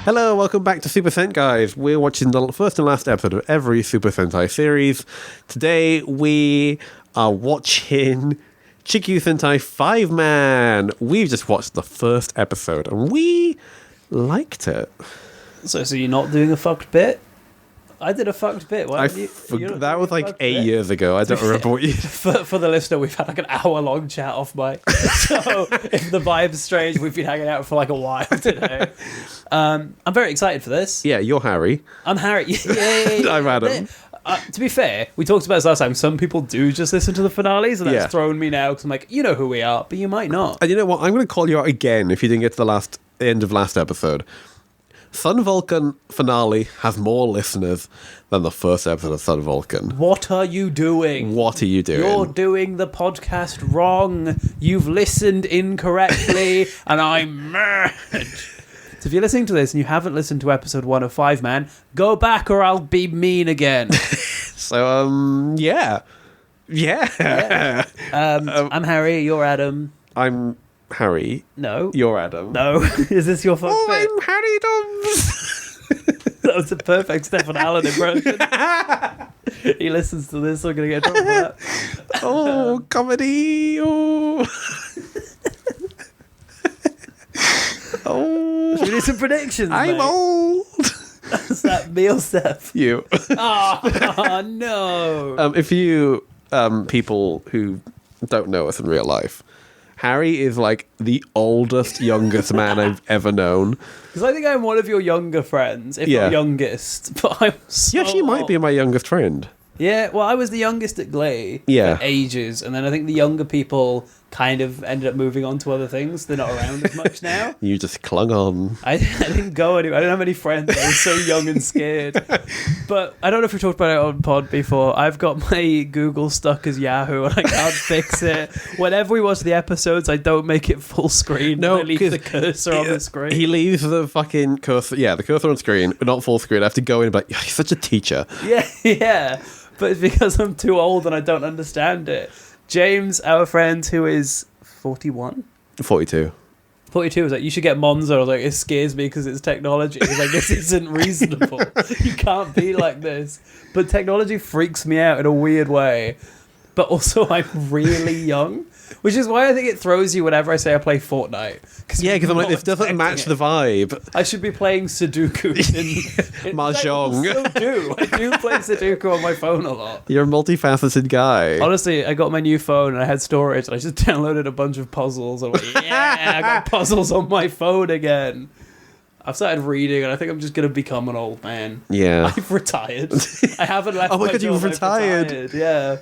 Hello, welcome back to Super Sentai. We're watching the first and last episode of every Super Sentai series. Today we are watching Chikyu Sentai Fiveman. We've just watched the first episode and we liked it. So you're not doing a fucked bit? I did a fucked bit. Why that was like 8 years ago. I don't remember what you... For the listener, we've had like an hour-long chat off mic. So if the vibe's strange, we've been hanging out for like a while today. I'm very excited for this. Yeah, you're Harri. I'm Harri. Yay! I'm Adam. To be fair, we talked about this last time. Some people do just listen to the finales, and that's thrown me now because I'm like, you know who we are, but you might not. And you know what? I'm going to call you out again if you didn't get to the end of last episode. Sun Vulcan finale has more listeners than the first episode of Sun Vulcan. What are you doing? What are you doing? You're doing the podcast wrong. You've listened incorrectly, and I'm mad. So if you're listening to this and you haven't listened to episode 1 of Fiveman, go back or I'll be mean again. So, yeah. I'm Harri, you're Adam. I'm Harri. No. You're Adam. No. Is this your fuck bit? I'm Harry Dobbs. That was a perfect Stephen Allen impression. He listens to this, so I'm going to get in trouble for that. Oh, comedy. Oh. Oh. Should we do some predictions, I'm mate? old. Is that me or Steph? You. Oh, no. If you people who don't know us in real life, Harry is like the oldest, youngest man I've ever known. Because I think I'm one of your younger friends, if not youngest. But I'm so You actually might be my youngest friend. Yeah, well, I was the youngest at Glee for ages, and then I think the younger people kind of ended up moving on to other things. They're not around as much now. You just clung on. I didn't go anywhere. I didn't have any friends. I was so young and scared. But I don't know if we talked about it on pod before. I've got my Google stuck as Yahoo, and I can't fix it. Whenever we watch the episodes, I don't make it full screen. No, I leave the cursor on the screen. He leaves the fucking cursor. Yeah, the cursor on screen, but not full screen. I have to go in and be like, you're such a teacher. Yeah. But it's because I'm too old and I don't understand it. James, our friend who is 41? 42. 42 was like, you should get Monzo. I was like, it scares me because it's technology. He's like, this isn't reasonable. You can't be like this. But technology freaks me out in a weird way. But also, I'm really young. Which is why I think it throws you whenever I say I play Fortnite. Because I'm like, this doesn't match the vibe. I should be playing Sudoku in Mahjong. I still do. I do play Sudoku on my phone a lot. You're a multifaceted guy. Honestly, I got my new phone and I had storage and I just downloaded a bunch of puzzles. And I went, yeah, I got puzzles on my phone again. I've started reading and I think I'm just going to become an old man. Yeah. I've retired. I haven't left Oh my God, job, you've retired. Yeah.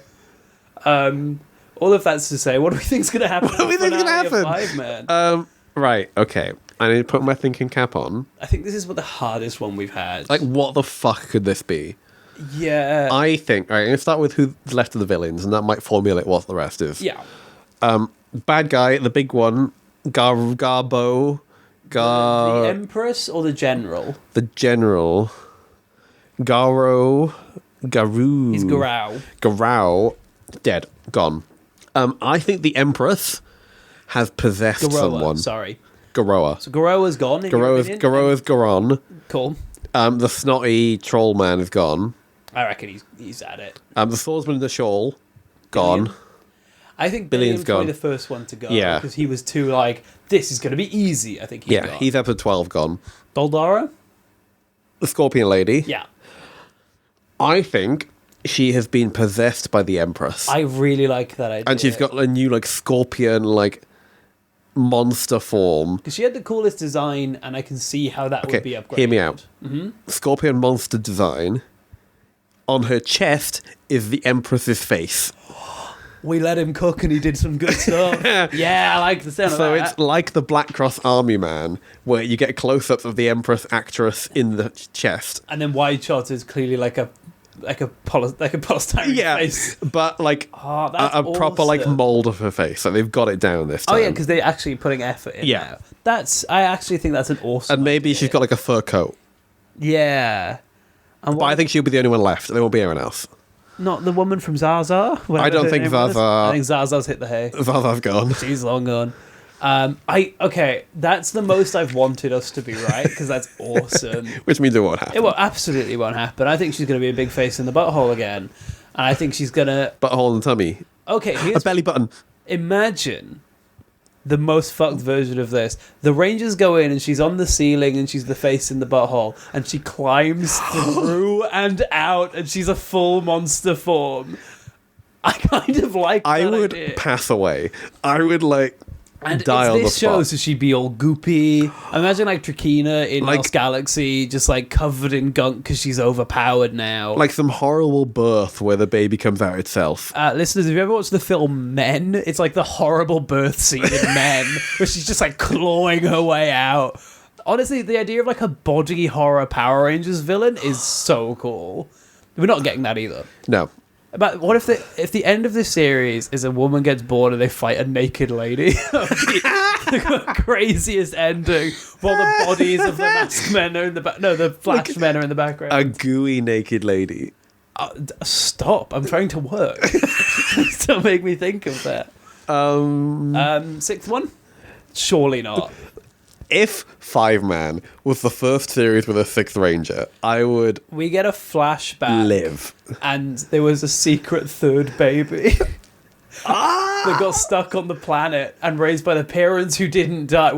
All of that's to say, what do we think's going to happen? What do we think's going to happen? Fiveman? Right, okay. I need to put my thinking cap on. I think this is the hardest one we've had. Like, what the fuck could this be? Yeah. I think, alright, I'm going to start with who's left of the villains, and that might formulate what the rest is. Yeah. Bad guy, the big one, Garbo. The Empress or the General? The General. Garu. He's Garou. Garou. Dead. Gone. I think the Empress has possessed someone. Sorry. Garoa. So Garoa's gone. Garoa's gone. Cool. The snotty troll man is gone. I reckon he's at it. The swordsman in the shawl, gone. Billion? I think Billion's probably gone. the first one to go. Yeah. Because he was too like, this is going to be easy. I think he's gone. He's episode 12 gone. Doldara? The scorpion lady. Yeah. I think she has been possessed by the Empress. I really like that idea. And she's got a new, like, scorpion, like, monster form. Because she had the coolest design, and I can see how that would be upgraded. Hear me out. Mm-hmm. Scorpion monster design. On her chest is the Empress's face. We let him cook, and he did some good stuff. Yeah, I like the sound of that. So it's like the Black Cross Army Man, where you get close-ups of the Empress actress in the chest. And then wide shots is clearly like a polystyrene face. But like a proper like mold of her face. So they've got it down this time. Oh yeah, because they're actually putting effort in. Yeah, now. I actually think that's an awesome. And maybe she's got like a fur coat. Yeah, but I think she'll be the only one left. There won't be anyone else. Not the woman from Zaza. I don't think Zaza. I think Zaza's hit the hay. Zaza's gone. She's long gone. That's the most I've wanted us to be right, because that's awesome. Which means it won't happen. It absolutely won't happen. I think she's going to be a big face in the butthole again. And I think she's going to... Butthole and tummy. Okay, A belly button. Imagine the most fucked version of this. The Rangers go in and she's on the ceiling and she's the face in the butthole and she climbs through and out and she's a full monster form. I kind of like that I would idea. pass away. I would like And die it's on the this spot. show, so she'd be all goopy. Imagine like Trakina in Like- Else Galaxy, just like covered in gunk because she's overpowered now. Like some horrible birth where the baby comes out itself. Listeners, have you ever watched the film Men? It's like the horrible birth scene in Men, where she's just like clawing her way out. Honestly, the idea of like a body horror Power Rangers villain is so cool. We're not getting that either. No. But what if the end of this series is a woman gets bored and they fight a naked lady? The craziest ending. While the bodies of the masked men are in the back. No, the flash men are in the background. A gooey naked lady. Stop! I'm trying to work. Don't make me think of that. Sixth one? Surely not. If Fiveman was the first series with a sixth ranger, I would We get a flashback. live. And there was a secret third baby. That got stuck on the planet and raised by the parents who didn't die.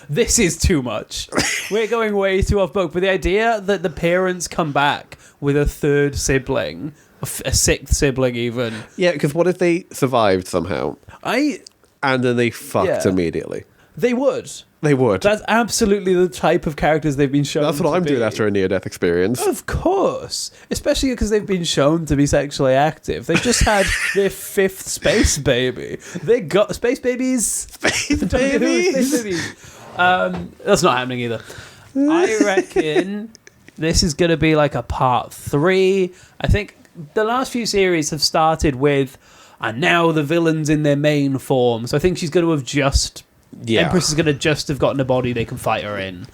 This is too much. We're going way too off book. But the idea that the parents come back with a third sibling, a sixth sibling even. Yeah, because what if they survived somehow? And then they fucked Yeah. immediately. They would. They would. That's absolutely the type of characters they've been shown. That's what to I'm be. doing after a near-death experience. Of course. Especially because they've been shown to be sexually active. They've just had their fifth space baby. They got space babies. Space Space babies. babies. That's not happening either. I reckon this is going to be like a part 3. I think the last few series have started with, and now the villain's in their main form. So I think she's going to have just... Yeah. Empress is going to just have gotten a body they can fight her in.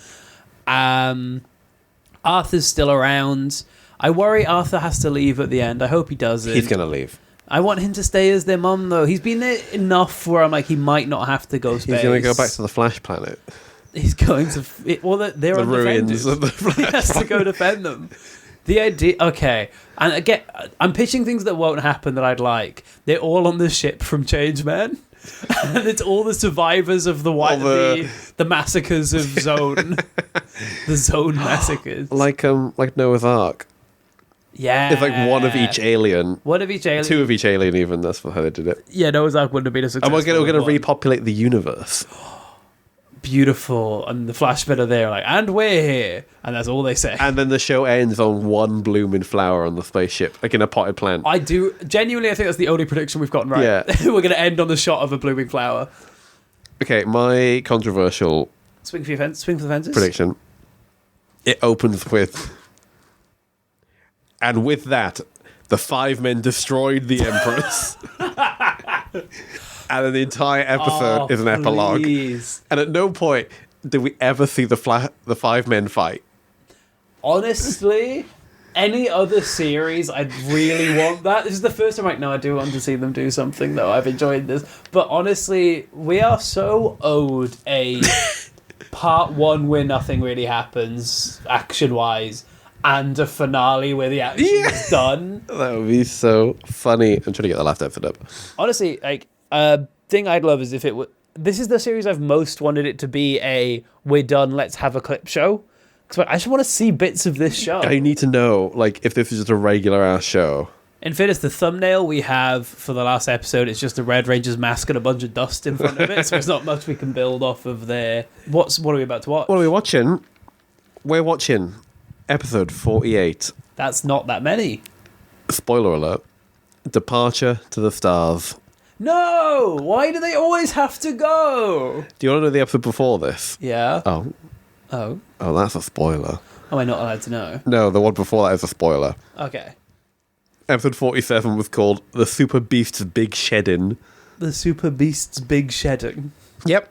Arthur's still around. I worry Arthur has to leave at the end. I hope he doesn't. He's going to leave. I want him to stay as their mum, though. He's been there enough where I'm like, he might not have to go space. He's going to go back to the Flash planet. He's going to... they're The undefended. ruins of the Flash He has to go defend them. The idea... Okay. And again, I'm pitching things that won't happen that I'd like. They're all on the ship from Changeman. And it's all the survivors of the massacres of Zone. The Zone massacres. Like Noah's Ark. Yeah. It's like one of each alien. One of each alien. 2 of each alien even. That's how they did it. Yeah, Noah's Ark wouldn't have been a success. And we're going to repopulate the universe. Beautiful. And the Flashmen are there like, and we're here. And that's all they say. And then the show ends on one blooming flower on the spaceship, like in a potted plant. I think that's the only prediction we've gotten right. Yeah. We're going to end on the shot of a blooming flower. Okay, my controversial Swing for the fences. prediction. It opens with... And with that, the 5 men destroyed the Empress. And then the entire episode is an epilogue. Please. And at no point did we ever see the 5 men fight. Honestly, any other series, I'd really want that. This is the first time, like, no, I do want to see them do something, though. I've enjoyed this. But honestly, we are so owed a part 1 where nothing really happens, action-wise, and a finale where the action is done. That would be so funny. I'm trying to get the last episode up. Honestly, like, thing I'd love is if it would... This is the series I've most wanted it to be a, we're done, let's have a clip show. Because I just want to see bits of this show. I need to know, like, if this is just a regular ass show. In fairness, the thumbnail we have for the last episode, it's just a Red Ranger's mask and a bunch of dust in front of it, so there's not much we can build off of there. What are we about to watch? What are we watching? We're watching episode 48. That's not that many. Spoiler alert. Departure to the Stars. No! Why do they always have to go? Do you want to know the episode before this? Yeah. Oh, Oh. that's a spoiler. Am I not allowed to know? No, the one before that is a spoiler. Okay. Episode 47 was called The Super Beast's Big Shedding. The Super Beast's Big Shedding. Yep.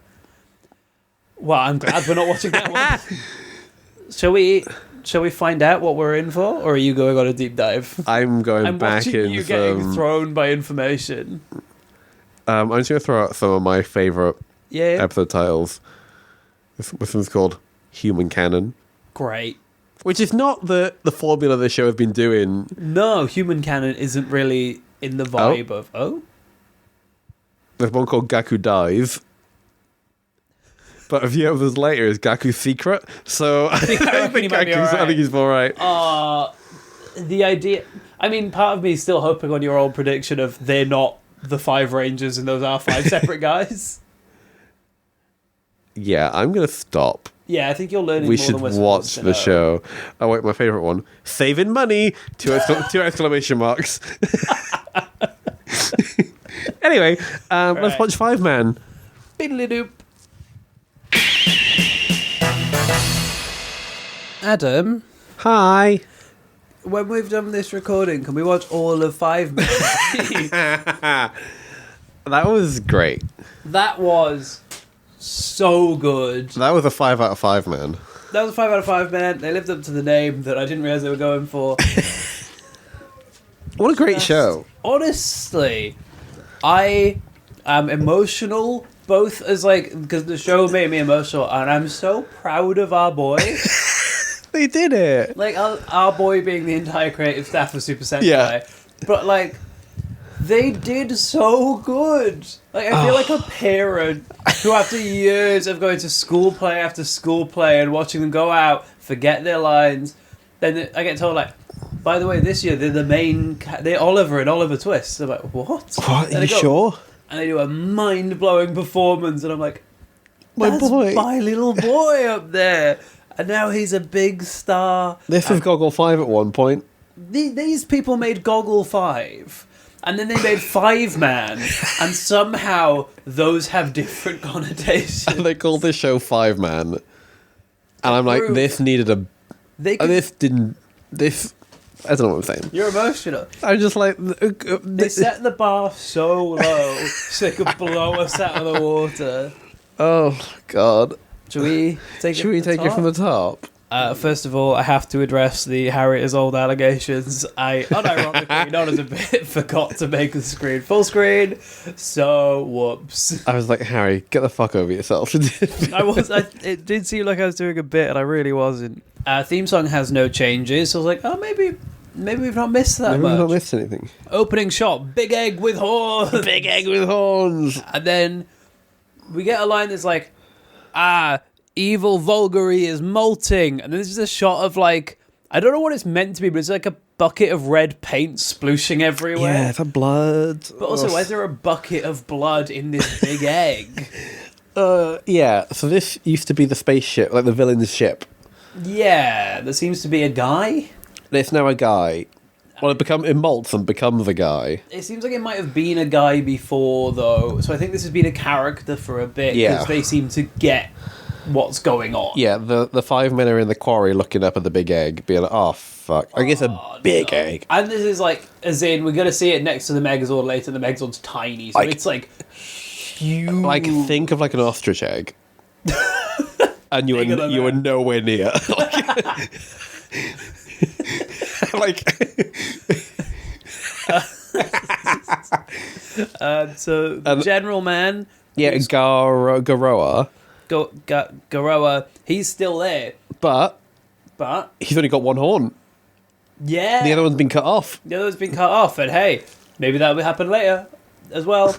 Well, I'm glad we're not watching that one. Shall we find out what we're in for, or are you going on a deep dive? I'm going I'm back watching in you getting some... thrown by information. I'm just going to throw out some of my favourite Yeah. episode titles. This one's called Human Canon, Great. which is not the formula the show has been doing. No, human canon isn't really in the vibe of... Oh? There's one called Gaku Dies. But a few others later is Gaku's Secret. So I think he's all right. The idea... I mean, part of me is still hoping on your old prediction of they're not the 5 Rangers and those are 5 separate guys. Yeah, I'm going to stop. Yeah, I think you're learning We more should than we're watch supposed to the know. show. Oh, wait, my favourite one. Saving money! Two exclamation marks. Anyway, let's watch Fiveman. Biddly-doop. Adam, Hi. when we've done this recording, can we watch all of Fiveman? That was great. That was so good. That was a 5 out of 5, man. That was a 5 out of 5, man. They lived up to the name that I didn't realise they were going for. What a great show. Honestly, I am emotional, both as because the show made me emotional, and I'm so proud of our boy. They did it. Our boy being the entire creative staff of Super Sentai. Yeah. But they did so good. I feel like a parent who, after years of going to school play after school play and watching them go out, forget their lines, then I get told by the way, this year they're the main. They're Oliver and Oliver Twist. I'm like, what? What? Are you sure? And they do a mind-blowing performance, and I'm like, My boy. my little boy up there. And now he's a big star. This was Goggle 5 at one point. These people made Goggle 5. And then they made Fiveman. And somehow those have different connotations. And they called this show Fiveman. And I'm like, this needed a... This didn't... This... I don't know what I'm saying. You're emotional. I'm just like... They set the bar so low so they could blow us out of the water. Oh, God. Should we take it from the top? First of all, I have to address the Harri is old allegations. I unironically, not as a bit, forgot to make the screen full screen. So, whoops. I was like, Harry, get the fuck over yourself. It did seem like I was doing a bit, and I really wasn't. Theme song has no changes, so I was like, oh, maybe we've not missed that much. Maybe we've not missed anything. Opening shot, big egg with horns. Big egg with horns. And then we get a line that's like, evil Vulgary is molting. And then there's just a shot of I don't know what it's meant to be, but it's like a bucket of red paint splooshing everywhere. Yeah, it's a blood. But also, why is there a bucket of blood in this big egg? Yeah, so this used to be the spaceship, like the villain's ship. Yeah, there seems to be a guy. It's now a guy. Well, it molts and becomes a guy. It seems like it might have been a guy before, though. So I think this has been a character for a bit, because they seem to get what's going on. Yeah, the 5 men are in the quarry looking up at the big egg, being like, oh, fuck. I guess a big egg. And this is as in, we're going to see it next to the Megazord later, and the Megazord's tiny, so it's huge. Think of an ostrich egg. And you were nowhere near. So General Man, Garoa, Garoa, he's still there, but he's only got one horn. Yeah, the other one's been cut off. And hey, maybe that will happen later as well.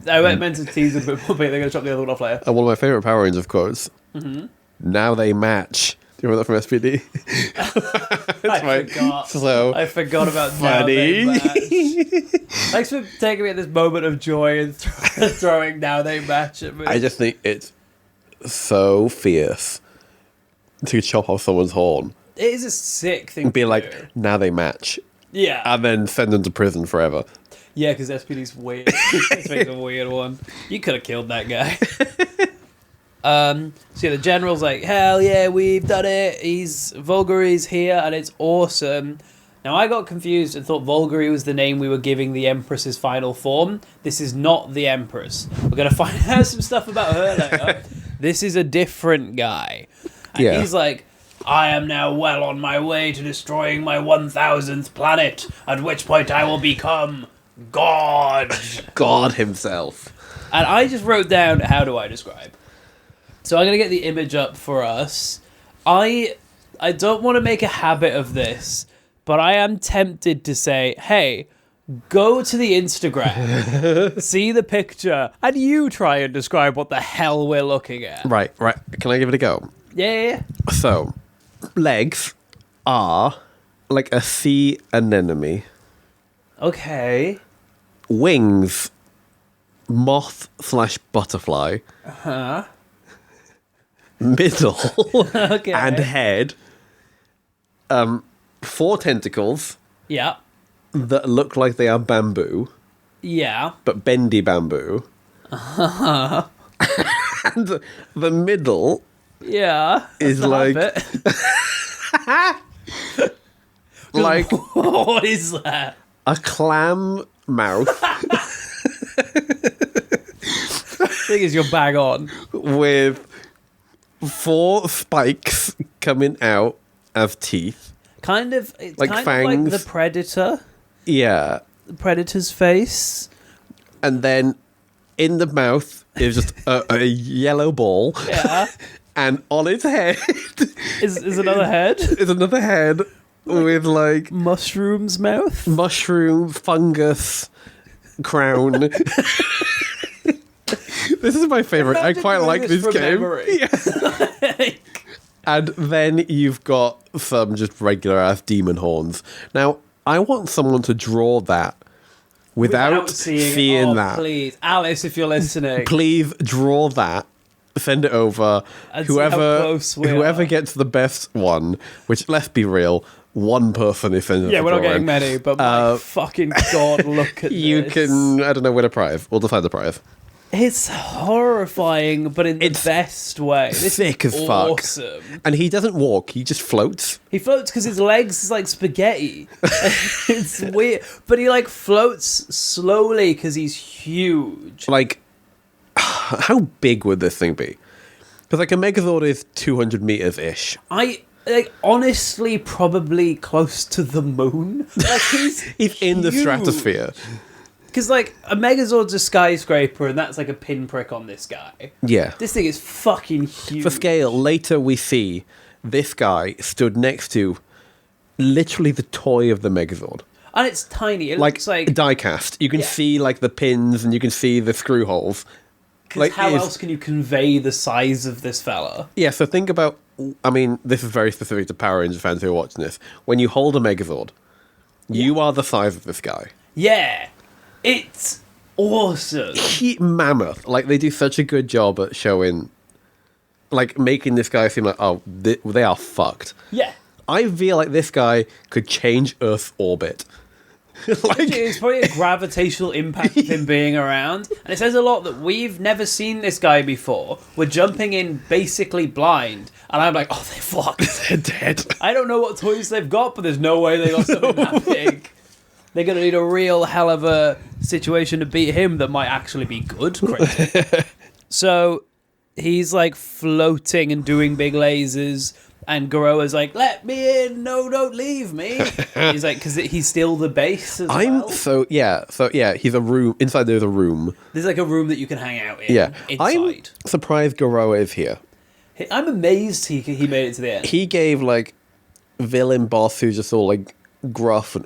I meant to tease a bit more, but they're going to chop the other one off later. And one of my favourite Power Rangers quotes. Mm-hmm. Now they match. Do you remember that from SPD? I forgot about Now They Match. Thanks for taking me at this moment of joy and throwing Now They Match at me. I just think it's so fierce to chop off someone's horn. It is a sick thing. And be to like, do. now they match. Yeah. And then send them to prison forever. Yeah, because SPD's weird. This makes a weird one. You could have killed that guy. So yeah, the general's like, hell yeah, we've done it. Vulgary's here, and it's awesome. Now, I got confused and thought Vulgary was the name we were giving the Empress's final form. This is not the Empress. We're going to find out some stuff about her later. This is a different guy. And he's like, I am now well on my way to destroying my 1000th planet, at which point I will become God. God himself. And I just wrote down, how do I describe? So I'm going to get the image up for us. I don't want to make a habit of this, but I am tempted to say, hey, go to the Instagram, see the picture, and you try and describe what the hell we're looking at. Right. Can I give it a go? Yeah. So, legs are like a sea anemone. Okay. Wings, moth/butterfly. Uh-huh. Middle Okay. and head. 4 tentacles Yeah. that look like they are bamboo, Yeah. but bendy bamboo. Uh-huh. And the middle Yeah. is That's like it. like What is that? a clam mouth Thing is, you're bang on. with 4 spikes coming out of teeth. Kind of, it's Like kind fangs. of like the Predator. Yeah. The Predator's face. And then in the mouth is just a yellow ball. Yeah. And on its head Is another head. is another head with like Mushroom's mouth. mushroom, fungus, crown. This is my favorite. I quite like this game. Yeah. And then you've got some just regular ass demon horns. Now, I want someone to draw that without seeing that. Please, Alice, if you're listening, Please draw that. Send it over. And see how close we Whoever are. gets the best one, which let's be real, one person is sending. yeah, we're not getting many, but my fucking god, look at You this. can, I don't know, win a prize. We'll decide the prize. It's horrifying, but in the best way. This Thick is as fuck. awesome. And he doesn't walk; he just floats. He floats because his legs is like spaghetti. It's weird, but he like floats slowly because he's huge. Like, how big would this thing be? Because like a Megazord is 200 meters ish. I like honestly probably close to the moon. Like He's in the huge. stratosphere. Because, like, a Megazord's a skyscraper, and that's like a pinprick on this guy. Yeah. This thing is fucking huge. For scale, later we see this guy stood next to literally the toy of the Megazord. And it's tiny. It Like, looks like... die-cast. You can Yeah. see, like, the pins and you can see the screw holes. Because Like, how it's- else can you convey the size of this fella? Yeah, so think about... I mean, this is very specific to Power Rangers fans who are watching this. When you hold a Megazord, you are the size of this guy. Yeah. It's awesome. Mammoth. Like, they do such a good job at showing... Like, making this guy seem like, oh, they are fucked. Yeah. I feel like this guy could change Earth's orbit. It's probably a gravitational impact of him being around. And it says a lot that we've never seen this guy before. We're jumping in basically blind. And I'm like, oh, they're fucked. They're dead. I don't know what toys they've got, but there's no way they got something that big. They're going to need a real hell of a situation to beat him that might actually be good. So he's like floating and doing big lasers, and Garoa's like, let me in, no, don't leave me. He's like, because he's still the base as well. So yeah, he's a room. Inside there's a room. There's like a room that you can hang out in. Yeah. I'm Inside. surprised Garoa is here. I'm amazed he made it to the end. He gave like villain boss who's just all like gruff and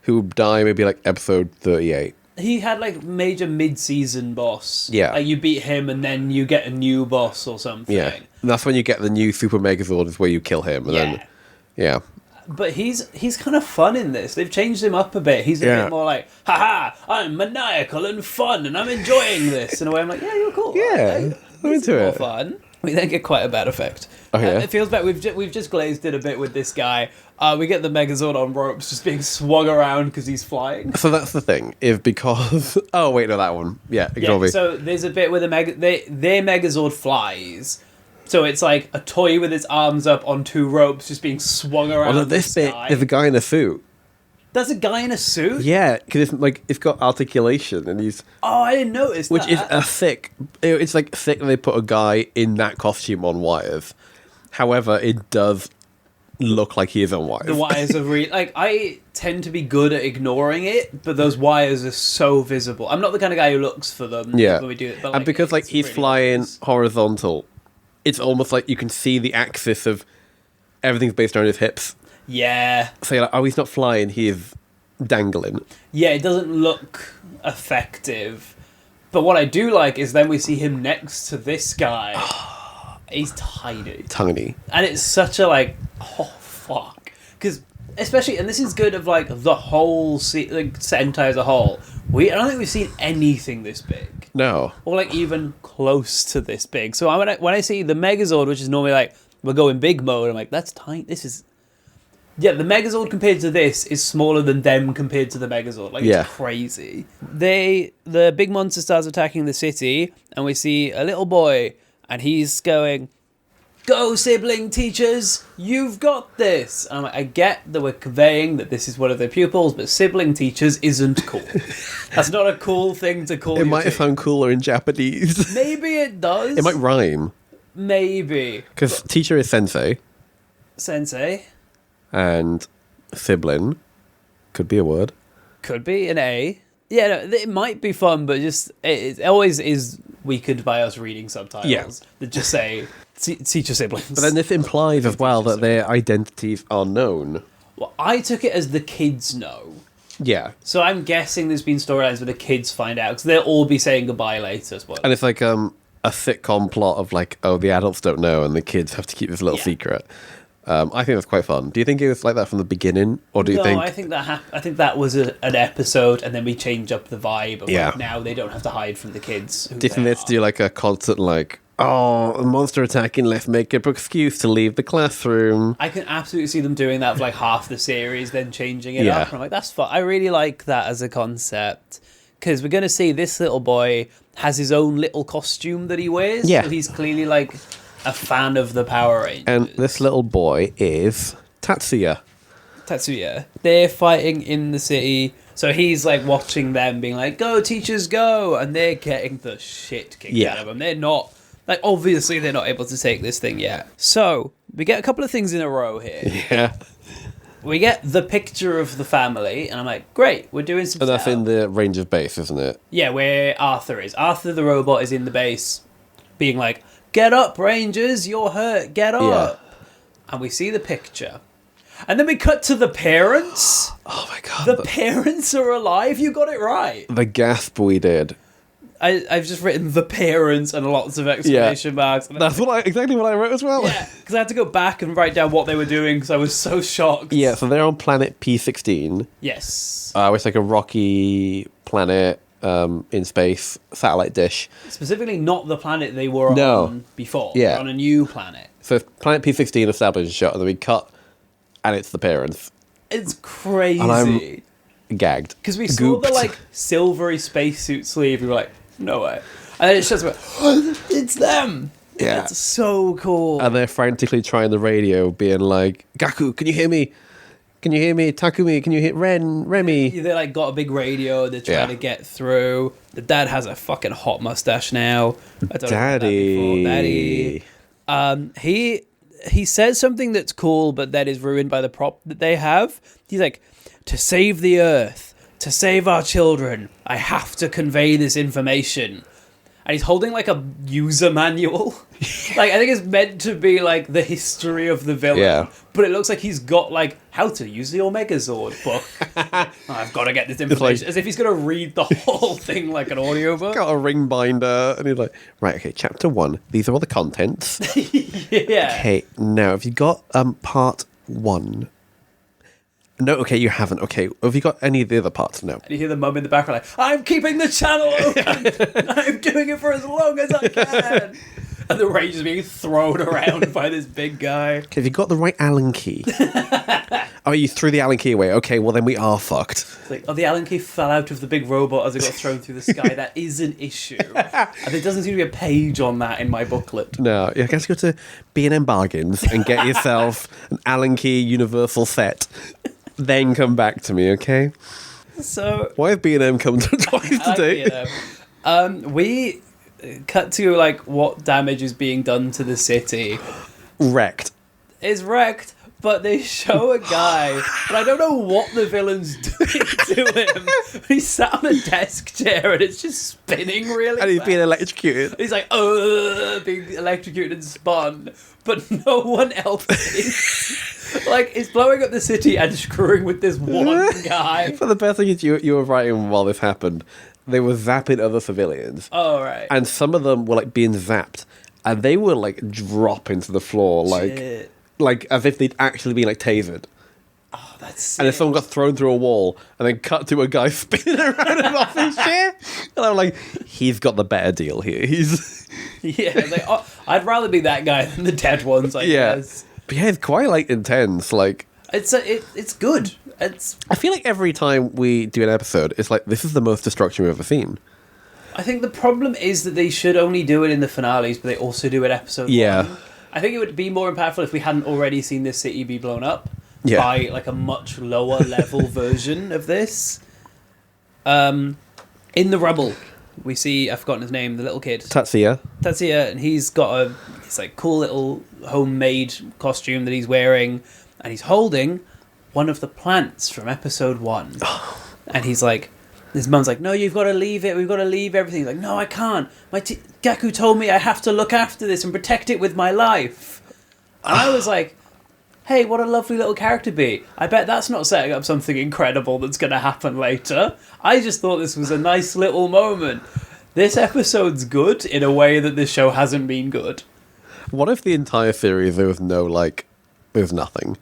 who would die maybe like episode 38. He had like major mid-season boss. Yeah. Like you beat him and then you get a new boss or something. Yeah. And that's when you get the new Super Megazord is where you kill him and then yeah. But he's kind of fun in this. They've changed him up a bit. He's a bit more like, haha, I'm maniacal and fun and I'm enjoying this. In a way, I'm like, yeah, you're cool. Yeah. I'm into More it. fun. We then get quite a bad effect. Oh, yeah? It feels bad. We've just glazed it a bit with this guy. We get the Megazord on ropes just being swung around because he's flying. So that's the thing, is because oh wait, no, that one. Yeah, ignore me. So there's a bit where their Megazord flies. So it's like a toy with its arms up on 2 ropes just being swung around. Well, this the bit sky. is a guy in a suit. There's a guy in a suit? Yeah, because it's got articulation and he's... Oh, I didn't notice Which is that. a thick... It's like thick that they put a guy in that costume on wires. However, it does look like he is unwise. The wires are really... Like, I tend to be good at ignoring it, but those wires are so visible. I'm not the kind of guy who looks for them when we do it. But, and because like he's really flying obvious. horizontal, it's almost like you can see the axis of everything's based around his hips. Yeah. So you're like, oh, he's not flying, he is dangling. Yeah, it doesn't look effective. But what I do like is then we see him next to this guy. He's tiny. Tiny. And it's such a, like, oh, fuck. Because, especially, and this is good of, like, the whole Sentai as a whole. I don't think we've seen anything this big. No. Or, like, even close to this big. So when I see the Megazord, which is normally, like, we're going big mode, I'm like, that's tiny. This is... Yeah, the Megazord compared to this is smaller than them compared to the Megazord. Like, it's crazy. The big monster starts attacking the city, and we see a little boy, and he's going, "Go, sibling teachers, you've got this." And I'm like, I get that we're conveying that this is one of their pupils, but sibling teachers isn't cool. That's not a cool thing to call It you might to. sound cooler in Japanese. Maybe it does. It might rhyme. Maybe. Because teacher is sensei, Sensei. and sibling could be a word. Could be an A. Yeah, no, it might be fun, but just it always is weakened by us reading subtitles that just say teacher siblings. But then this implies as well that their identities are known. Well, I took it as the kids know. Yeah. So I'm guessing there's been storylines where the kids find out, because they'll all be saying goodbye later as well. And it's like a sitcom plot of like, oh, the adults don't know and the kids have to keep this little secret. I think that's quite fun. Do you think it was like that from the beginning, or do you think? No, I think that was an episode, and then we change up the vibe. Of like, now they don't have to hide from the kids. Do you think they have to do like a constant like, oh, a monster attacking, let's make an excuse to leave the classroom? I can absolutely see them doing that for like half the series, then changing it up. And I'm like, that's fun. I really like that as a concept, because we're going to see this little boy has his own little costume that he wears. Yeah. So he's clearly like a fan of the Power Rangers. And this little boy is Tatsuya. They're fighting in the city. So he's like watching them being like, "Go, teachers, go!" And they're getting the shit kicked out of them. They're not, like, obviously they're not able to take this thing yet. So we get a couple of things in a row here. Yeah. We get the picture of the family, and I'm like, great, we're doing some And that's stuff. in the range of base, isn't it? Yeah, where Arthur is. Arthur the robot is in the base being like, "Get up, Rangers, you're hurt, get up." And we see the picture. And then we cut to the parents. Oh my god. The parents are alive, you got it right. The gasp we did. I've just written the parents and lots of exclamation marks. And That's exactly what I wrote as well. yeah, because I had to go back and write down what they were doing because I was so shocked. Yeah, so they're on planet P16. Yes. It's like a rocky planet in space, satellite dish. Specifically not the planet they were on before. Yeah. They're on a new planet. So planet P16 established a shot, and then we cut, and it's the parents. It's crazy. And I'm gagged. Because we saw the, like, silvery spacesuit sleeve, we were like, no way. And then it's just like, oh, it's them! Yeah. It's so cool. And they're frantically trying the radio, being like, "Gaku, can you hear me? Can you hear me? Takumi, can you hear Remy?" They, like, got a big radio, they're trying to get through. The dad has a fucking hot mustache now. I don't Daddy. know Daddy. He says something that's cool, but that is ruined by the prop that they have. He's like, "To save the Earth, to save our children, I have to convey this information." And he's holding like a user manual. Like, I think it's meant to be like the history of the villain. But it looks like he's got like how to use the Megazord book. I've got to get this information. like, as if he's going to read the whole thing like an audiobook. Got a ring binder, and he's like, "Right, okay, chapter 1. These are all the contents." Yeah. Okay, now have you got part 1? No, okay, you haven't. Okay, have you got any of the other parts? No. And you hear the mum in the background like, "I'm keeping the channel open. I'm doing it for as long as I can." And the Ranger's being thrown around by this big guy. Okay, have you got the right Allen key? Oh, you threw the Allen key away. Okay, well then we are fucked. It's like, oh, the Allen key fell out of the big robot as it got thrown through the sky. That is an issue. And there doesn't seem to be a page on that in my booklet. No, you guys go to B&M Bargains and get yourself an Allen key universal set. Then come back to me, okay? So why have B&M come twice today? We cut to like what damage is being done to the city. Wrecked. Is wrecked, But they show a guy, but I don't know what the villain's doing to him. He's sat on a desk chair and it's just spinning really And he's fast. being electrocuted. He's like, being electrocuted and spun. But no one else is. Like, it's blowing up the city and screwing with this one guy. But the best thing is you were writing while this happened, they were zapping other civilians. Oh, right. And some of them were, like, being zapped. And they were, like, dropping to the floor, Shit. like as if they'd actually been, like, tasered. Oh, that's sick. And then someone got thrown through a wall and then cut to a guy spinning around and off his chair. And I'm like, he's got the better deal here. He's... Yeah, like, oh, I'd rather be that guy than the dead ones, I guess. But yeah, it's quite, like, intense. Like, It's good. I feel like every time we do an episode, it's like, this is the most destruction we've ever seen. I think the problem is that they should only do it in the finales, but they also do it episode Yeah. 1. I think it would be more impactful if we hadn't already seen this city be blown up by like a much lower level version of this. In the rubble, we see, I've forgotten his name, the little kid. Tatsuya. And he's got this like cool little homemade costume that he's wearing, and he's holding one of the plants from episode 1. And he's like, his mum's like, no, you've got to leave it. We've got to leave everything. He's like, no, I can't. Gaku told me I have to look after this and protect it with my life. And I was like, hey, what a lovely little character be. I bet that's not setting up something incredible that's going to happen later. I just thought this was a nice little moment. This episode's good in a way that this show hasn't been good. What if the entire series, there was nothing?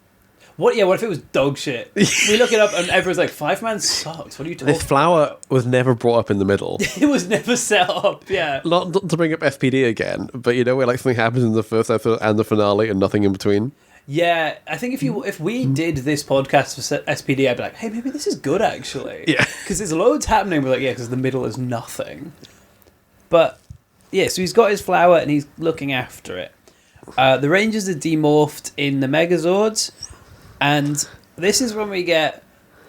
What if it was dog shit? We look it up and everyone's like, Fiveman sucks. What are you talking This flower was never brought up in the middle. It was never set up, yeah. Not to bring up SPD again, but where like something happens in the first episode and the finale and nothing in between. Yeah, I think if we did this podcast for SPD, I'd be like, hey, maybe this is good actually. Yeah. Because there's loads happening. We're like, yeah, because the middle is nothing. But yeah, so he's got his flower and he's looking after it. The Rangers are demorphed in the Megazords, and this is when we get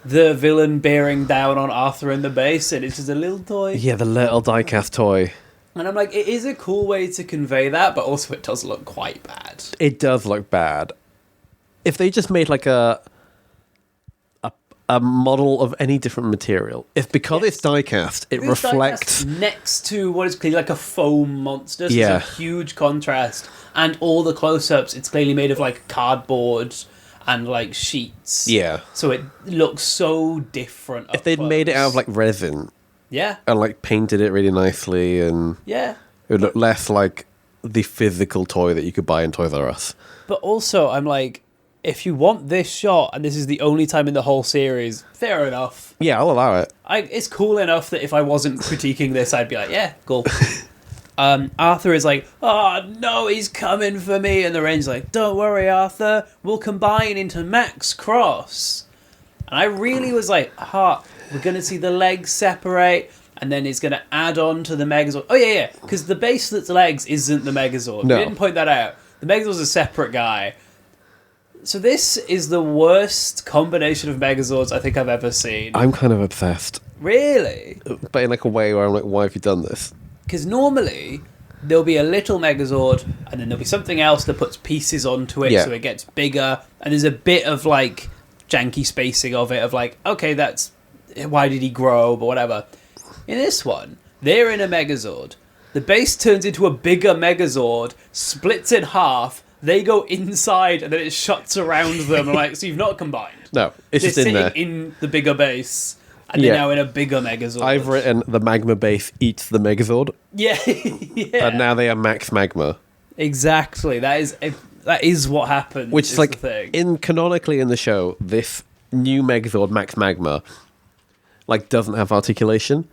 the villain bearing down on Arthur in the base, and it's just a little toy. Yeah, the little diecast toy. And I'm like, it is a cool way to convey that, but also it does look quite bad. It does look bad. If they just made like a model of any different material, because it's diecast, it reflects next to what is clearly like a foam monster. So Yeah. it's a huge contrast, and all the close-ups, it's clearly made of like cardboard and like sheets. Yeah. So it looks so different. If they'd made it out of like resin yeah, and like painted it really nicely, and yeah. it would look less like the physical toy that you could buy in Toys R Us. But also, I'm like, if you want this shot and this is the only time in the whole series, fair enough. Yeah, I'll allow it. It's cool enough that if I wasn't critiquing this, I'd be like, yeah, cool. Arthur is like, oh no, he's coming for me. And the Ranger's like, don't worry, Arthur, we'll combine into Max Cross. And I really was like, we're going to see the legs separate, and then it's going to add on to the Megazord. Oh, yeah, because the base that's legs isn't the Megazord. No. We didn't point that out. The Megazord's a separate guy. So this is the worst combination of Megazords I think I've ever seen. I'm kind of obsessed. Really? But in like a way where I'm like, why have you done this? Because normally there'll be a little Megazord, and then there'll be something else that puts pieces onto it so it gets bigger, and there's a bit of like janky spacing of it, of like, okay, that's why did he grow, but whatever. In this one, they're in a Megazord. The base turns into a bigger Megazord, splits in half, they go inside, and then it shuts around them. Like, so you've not combined. No, it's They're just in sitting there. in the bigger base, and they're now in a bigger Megazord. I've written the magma base eats the Megazord, Yeah, yeah. and now they are max magma. Exactly. That is what happened. Which is like, the thing. canonically in the show, this new Megazord, Max Magma, like doesn't have articulation.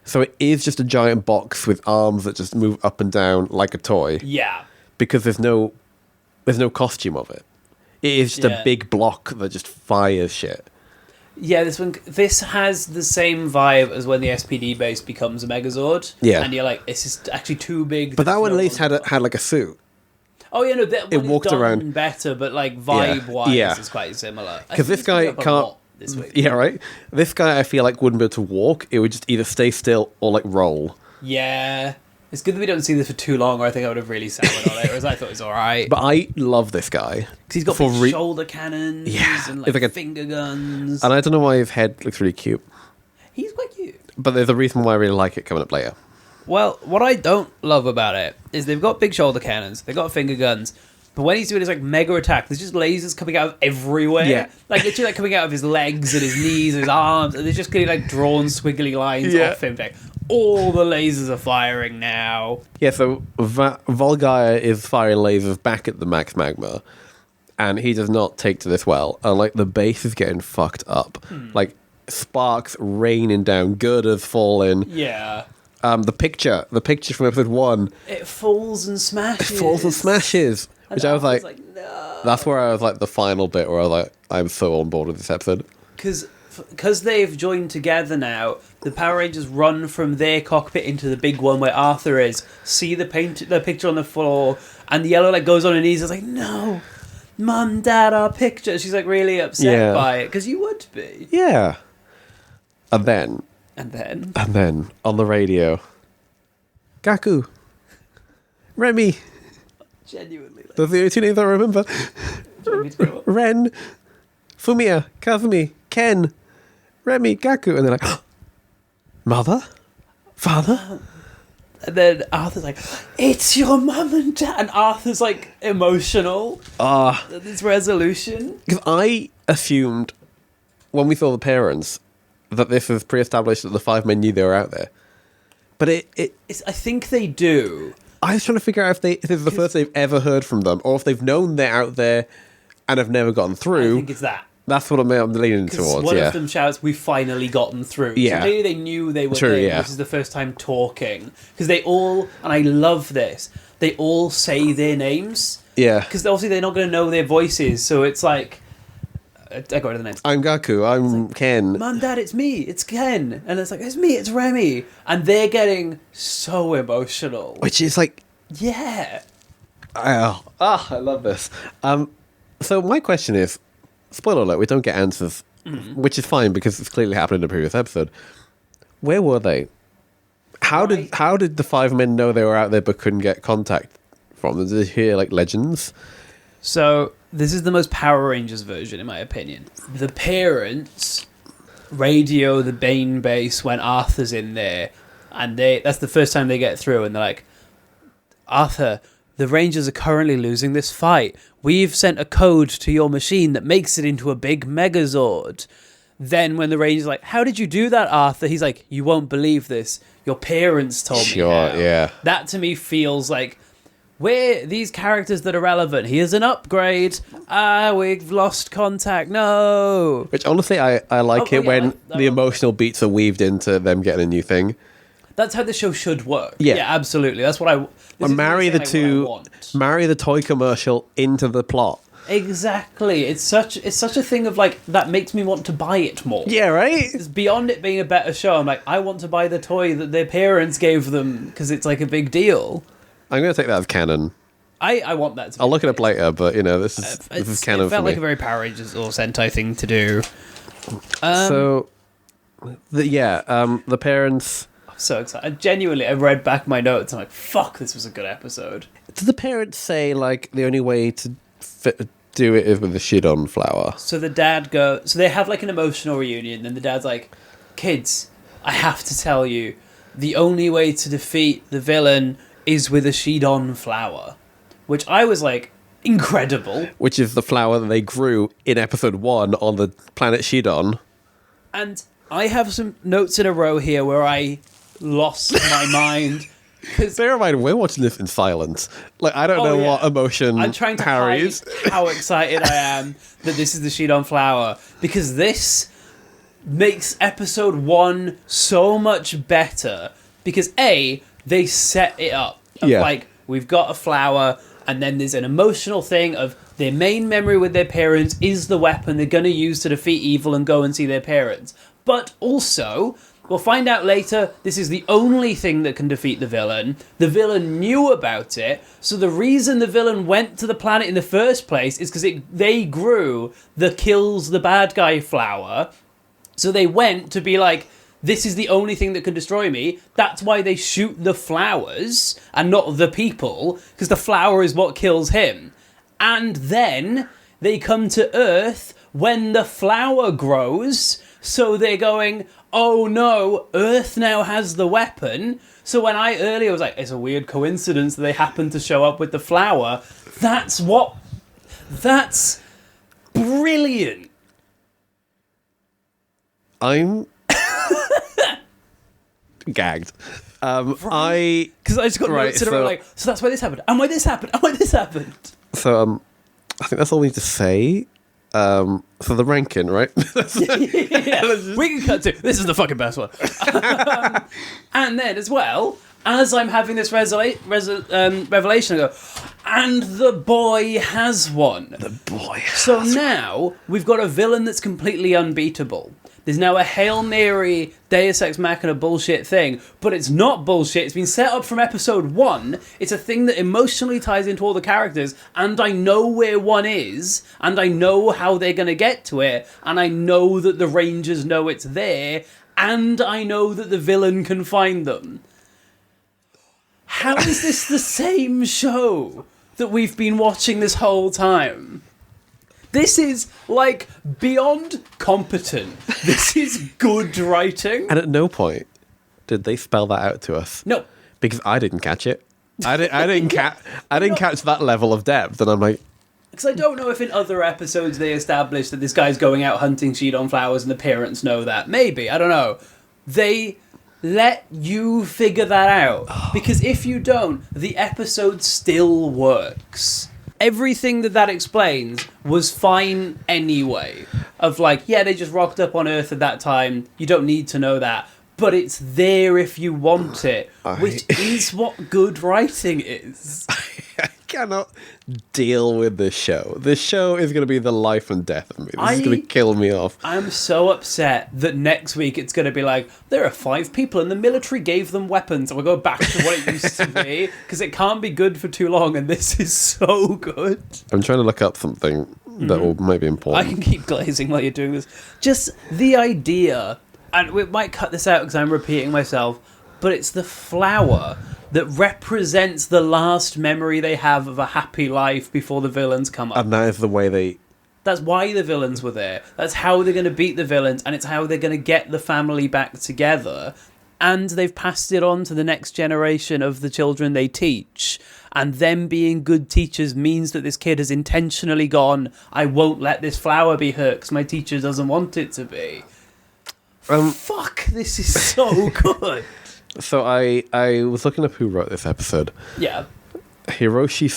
So it is just a giant box with arms that just move up and down like a toy. Yeah. Because there's no costume of it. It is just a big block that just fires shit. Yeah, this has the same vibe as when the SPD base becomes a Megazord. Yeah. And you're like, this is actually too big. But that one at least had like a suit. Oh yeah, no, that one walked is done around better, but like vibe-wise, Yeah. it's quite similar. Because this guy can't. This week. Yeah, right. This guy, I feel like wouldn't be able to walk. It would just either stay still or like roll. Yeah. It's good that we don't see this for too long, or I think I would have really soured on it, whereas I thought it was alright. But I love this guy. Because he's got big shoulder cannons and it's like a finger guns. And I don't know why his head looks really cute. He's quite cute. But there's a reason why I really like it coming up later. Well, what I don't love about it is they've got big shoulder cannons, they've got finger guns, but when he's doing his like mega attack, there's just lasers coming out of everywhere. Yeah. Like literally like coming out of his legs and his knees and his arms, and they're just getting like drawn squiggly lines off him. Like, all the lasers are firing now. Yeah, so Volgaia is firing lasers back at the Max Magma, and he does not take to this well. And like the base is getting fucked up. Like sparks raining down, girders falling. Yeah. The picture from episode 1. It falls and smashes. Which I was like, no. That's where I was like the final bit where I was like, I'm so on board with this episode. Because they've joined together now, the Power Rangers run from their cockpit into the big one where Arthur is, see the picture on the floor, and the yellow like goes on her knees. It's like, no, Mum, Dad, our picture. She's like really upset by it, because you would be. Yeah. And then on the radio, Gaku, Remy. Genuinely. Those are the only 2 names I remember. Ren, Fumiya, Kazumi, Ken, Remy, Gaku, and they're like, Mother? Father? And then Arthur's like, it's your mum and dad. And Arthur's like emotional. This resolution. Because I assumed when we saw the parents that this was pre-established that the 5 men knew they were out there. But I think they do. I was trying to figure out if this is the first they've ever heard from them, or if they've known they're out there and have never gotten through. I think it's that. That's what I'm leaning towards. One of them shouts, "We've finally gotten through." Yeah. So maybe they knew they were there. Yeah. This is the first time talking, because they all, and I love this, they all say their names. Yeah. Because obviously they're not going to know their voices, so it's like, I go to the next. I'm Gaku. I'm like, Ken. Mum, Dad, it's me. It's Ken. And it's like, it's me. It's Remy. And they're getting so emotional. Which is like, yeah. I love this. So my question is, spoiler alert, we don't get answers, which is fine because it's clearly happened in the previous episode. Where were they? How did the 5 men know they were out there but couldn't get contact from them? Did they hear like legends? So this is the most Power Rangers version, in my opinion. The parents radio the Bane base when Arthur's in there, and that's the first time they get through, and they're like, Arthur, the Rangers are currently losing this fight. We've sent a code to your machine that makes it into a big Megazord. Then when the Rangers are like, how did you do that, Arthur? He's like, you won't believe this. Your parents told me how. Yeah. That to me feels like, we're these characters that are relevant. Here's an upgrade. We've lost contact. No. Which honestly, I like it when the emotional beats are weaved into them getting a new thing. That's how the show should work. Yeah, absolutely. That's what I... Marry the two. Marry the toy commercial into the plot. Exactly. It's such a thing of like, that makes me want to buy it more. Yeah, right? It's beyond it being a better show. I'm like, I want to buy the toy that their parents gave them because it's like a big deal. I'm going to take that as canon. I want that to be. I'll look it up later, but you know, this is canon for me. It felt like a very Power Rangers or Sentai thing to do. The parents... I'm so excited. Genuinely, I read back my notes. I'm like, fuck, this was a good episode. Did the parents say, like, the only way to do it is with the Shidon flower? So the dad so they have like an emotional reunion, and the dad's like, kids, I have to tell you, the only way to defeat the villain is with a Shidon flower. Which I was like, incredible. Which is the flower that they grew in episode 1 on the planet Shidon. And I have some notes in a row here where I lost my mind. Bear in mind, we're watching this in silence. Like, I don't know what emotion I'm trying to Harri's. hide how excited I am that this is the Shidon flower. Because this makes episode 1 so much better. Because A, they set it up. Like, we've got a flower, and then there's an emotional thing of their main memory with their parents is the weapon they're going to use to defeat evil and go and see their parents. But also, we'll find out later, this is the only thing that can defeat the villain. The villain knew about it, so the reason the villain went to the planet in the first place is because they grew the kills the bad guy flower. So they went to be like, this is the only thing that can destroy me. That's why they shoot the flowers and not the people, because the flower is what kills him. And then they come to Earth when the flower grows, so they're going, oh no, Earth now has the weapon. So when I earlier was like, it's a weird coincidence that they happen to show up with the flower, that's brilliant. I'm gagged. Because I just got notes around like, so that's why this happened, and why this happened, and why this happened. So I think that's all we need to say. For the ranking, right? Yeah, we can cut to this is the fucking best one. And then as well, as I'm having this revelation, I go, and the boy has one. The boy. So now we've got a villain that's completely unbeatable. There's now a Hail Mary Deus Ex Machina bullshit thing, but it's not bullshit. It's been set up from episode 1. It's a thing that emotionally ties into all the characters, and I know where one is, and I know how they're going to get to it, and I know that the Rangers know it's there, and I know that the villain can find them. How is this the same show that we've been watching this whole time? This is, like, beyond competent. This is good writing. And at no point did they spell that out to us. No. Because I didn't catch it. I didn't catch that level of depth, and I'm like... Because I don't know if in other episodes they established that this guy's going out hunting Shidon flowers and the parents know that. Maybe, I don't know. They let you figure that out. Because if you don't, the episode still works. Everything that explains was fine anyway. Of like, yeah, they just rocked up on Earth at that time. You don't need to know that. But it's there if you want it. Which is what good writing is. I cannot deal with this show. This show is going to be the life and death of me. This is going to kill me off. I'm so upset that next week it's going to be like, there are 5 people and the military gave them weapons, and we'll go back to what it used to be, because it can't be good for too long, and this is so good. I'm trying to look up something that might be important. I can keep glazing while you're doing this. Just the idea, and we might cut this out because I'm repeating myself, but it's the flower that represents the last memory they have of a happy life before the villains come up. And that is the way they... That's why the villains were there. That's how they're going to beat the villains, and it's how they're going to get the family back together. And they've passed it on to the next generation of the children they teach. And them being good teachers means that this kid has intentionally gone, I won't let this flower be hurt because my teacher doesn't want it to be. Fuck, this is so good. So I was looking up who wrote this episode. Yeah. Hirohisa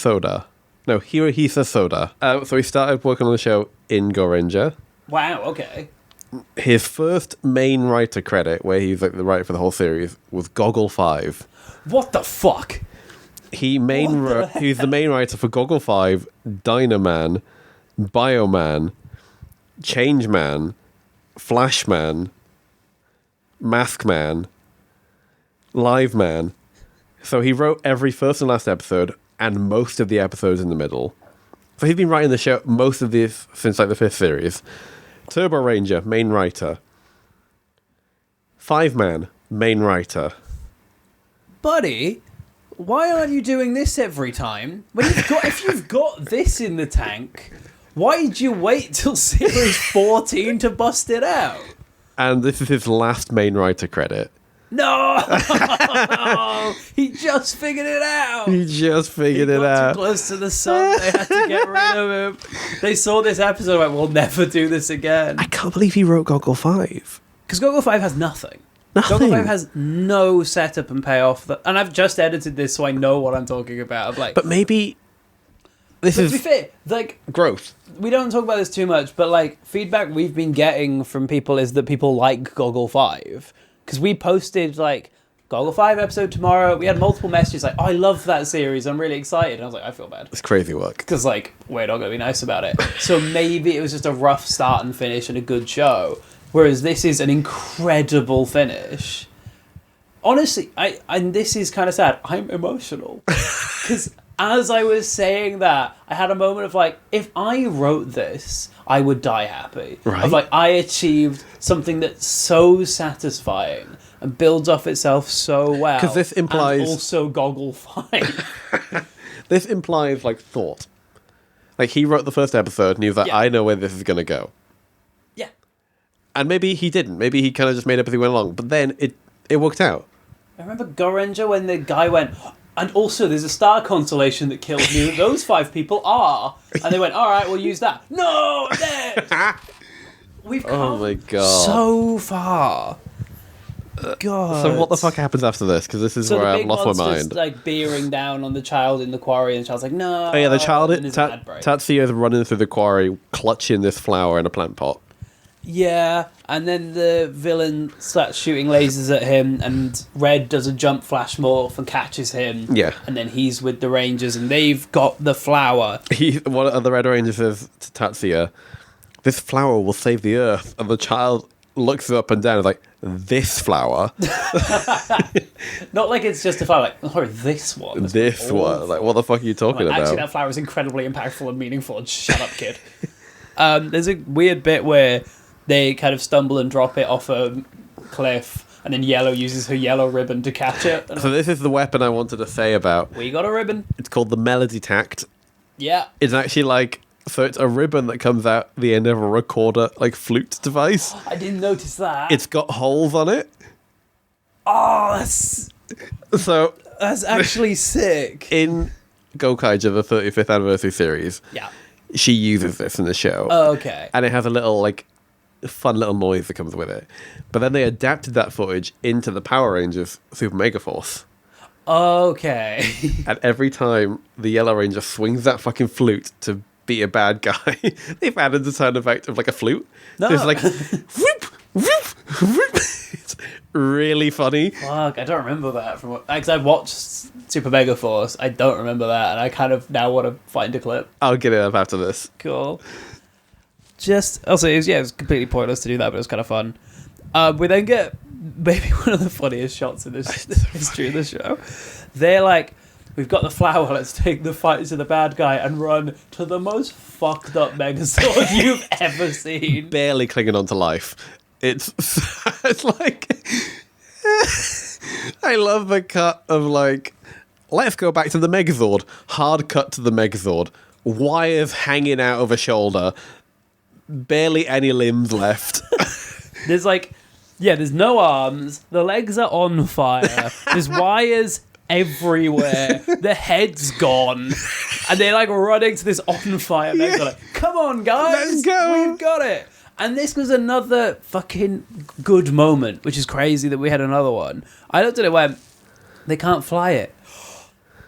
Soda. So he started working on the show in Goranger. Wow, okay. His first main writer credit, where he's like the writer for the whole series, was Goggle 5. What the fuck? He's the main writer for Goggle 5, Dynaman, Bioman, Changeman, Flashman, Maskman, Liveman. So he wrote every first and last episode and most of the episodes in the middle. So he's been writing the show most of this since like the 5th series. Turbo Ranger, main writer. Fiveman, main writer. Buddy, why aren't you doing this every time? If you've got this in the tank, why did you wait till series 14 to bust it out? And this is his last main writer credit. No! He just figured it out! He got too close to the sun, they had to get rid of him. They saw this episode and went, we'll never do this again. I can't believe he wrote Goggle 5. Because Goggle 5 has nothing. Nothing. Goggle 5 has no setup and payoff. And I've just edited this so I know what I'm talking about. But maybe... To be fair, like... growth. We don't talk about this too much, but like feedback we've been getting from people is that people like Goggle 5. Because we posted, like, Goggle 5 episode tomorrow. We had multiple messages like, oh, I love that series. I'm really excited. And I was like, I feel bad. It's crazy work. Because, like, we're not going to be nice about it. So maybe it was just a rough start and finish and a good show. Whereas this is an incredible finish. Honestly, and this is kind of sad. I'm emotional. Because as I was saying that, I had a moment of like, if I wrote this, I would die happy. Right. Of like, I achieved something that's so satisfying and builds off itself so well. Because this implies... And also goggle fight. This implies, like, thought. Like, he wrote the first episode and he was like, Yeah. I know where this is going to go. Yeah. And maybe he didn't. Maybe he kind of just made up as he went along. But then it worked out. I remember Goranger when the guy went, and also there's a star constellation that kills me. Those 5 people are. And they went, all right, we'll use that. No, I'm dead. We've come Oh my God. so far. God. So what the fuck happens after this? Because this is So where the I've big lost my monster's, mind. like bearing down on the child in the quarry, and the child's like, no. Oh yeah, the child, and there's an ad break. Tatsuya's running through the quarry, clutching this flower in a plant pot. Yeah, and then the villain starts shooting lasers at him, and Red does a jump flash morph and catches him. Yeah. And then he's with the Rangers, and they've got the flower. One of the Red Ranger says to Tatsuya, this flower will save the Earth. And the child looks up and down and is like, this flower? Not like it's just a flower, like, oh, this one. That's This awful. one? Like, what the fuck are you talking Like, actually, about? that flower is incredibly impactful and meaningful, and shut up, kid. There's a weird bit where they kind of stumble and drop it off a cliff, and then Yellow uses her yellow ribbon to catch it. And So this is the weapon I wanted to say about. we got a ribbon. It's called the Melody Tact. Yeah. It's actually like... So it's a ribbon that comes out the end of a recorder, like, flute device. I didn't notice that. It's got holes on it. Oh, that's actually sick. In Gokaiger, the 35th anniversary series, Yeah. she uses this in the show. Oh, okay. And it has a little, like, fun little noise that comes with it. But then they adapted that footage into the Power Rangers Super Mega Force. Okay. And every time the Yellow Ranger swings that fucking flute to beat a bad guy, they've added the sound effect of, like, a flute. No. So it's like, whoop, whoop, whoop. It's really funny. Fuck, I don't remember that from what... Because I've watched Super Mega Force. I don't remember that, and I kind of now want to find a clip. I'll get it up after this. Cool. Just... Also, it was completely pointless to do that, but it was kind of fun. We then get maybe one of the funniest shots in this history of the show. They're like, we've got the flower, let's take the fight to the bad guy and run to the most fucked up Megazord you've ever seen. Barely clinging on to life. It's like... I love the cut of, like, let's go back to the Megazord. Hard cut to the Megazord. Wires hanging out of a shoulder. Barely any limbs left. There's like... Yeah, there's no arms. The legs are on fire. There's wires everywhere. The head's gone. And they're like running to this on fire Megazord. Like, come on, guys. Let's go. We've got it. And this was another fucking good moment, which is crazy that we had another one. I looked at it and went, they can't fly it.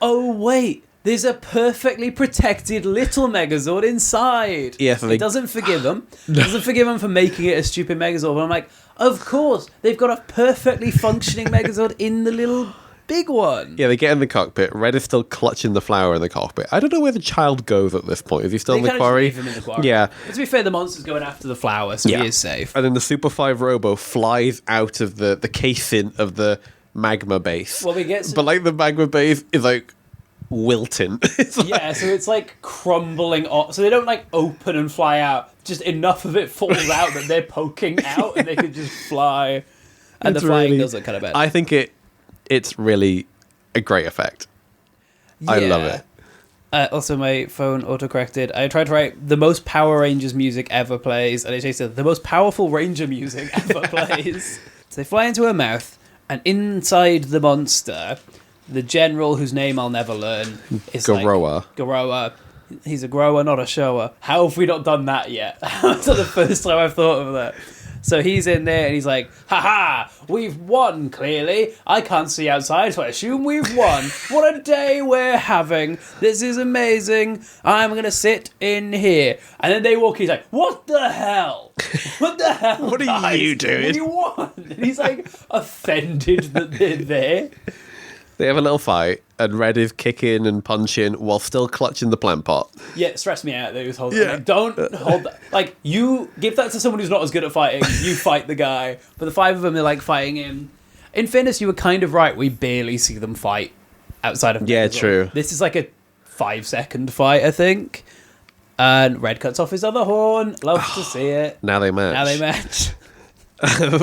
Oh, wait. There's a perfectly protected little Megazord inside. Yeah, so it doesn't forgive them. It doesn't forgive them for making it a stupid Megazord. But I'm like, of course, they've got a perfectly functioning Megazord in the little big one. Yeah, they get in the cockpit. Red is still clutching the flower in the cockpit. I don't know where the child goes at this point. Is he still They in the kinda just quarry? leave him in the quarry. Yeah. But to be fair, the monster's going after the flower, so Yeah. he is safe. And then the Super 5 Robo flies out of the casing of the magma base. Well, we get some- But, like, the magma base is, like, wilting. It's like, Yeah, so it's like crumbling off. So they don't like open and fly out. Just enough of it falls out that they're poking out and they can just fly. And It's the flying really- does look kind of bad. I think it's really a great effect. I love it. Also, my phone autocorrected. I tried to write the most Power Rangers music ever plays, and it just said the most powerful Ranger music ever plays. So they fly into her mouth, and inside the monster, the general whose name I'll never learn is Garoa. Garoa. He's a grower, not a shower. How have we not done that yet? That's the first time I've thought of that. So he's in there and he's like, haha, we've won, clearly. I can't see outside, so I assume we've won. What a day we're having. This is amazing. I'm going to sit in here. And then they walk in, he's like, what the hell? What the hell, What are guys? you doing? We won. And he's like offended that they're there. They have a little fight, and Red is kicking and punching while still clutching the plant pot. Yeah, it stressed me out that he was holding Yeah. like, don't hold that. Like, you give that to someone who's not as good at fighting, you fight the guy. But the 5 of them, they're like fighting him. In fairness, you were kind of right. We barely see them fight outside of Yeah, Megazord. true. This is like a 5-second fight, I think. And Red cuts off his other horn. Love to see it. Now they match.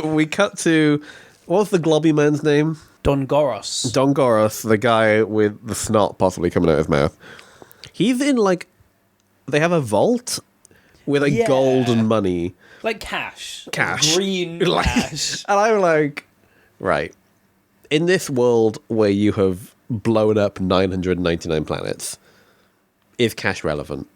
We cut to, what was the globby man's name? Don Goros. Don Goros, the guy with the snot possibly coming out of his mouth. He's in, like, they have a vault with, like, gold and money. Like cash. Cash. Green cash. And I'm like, right. In this world where you have blown up 999 planets, is cash relevant?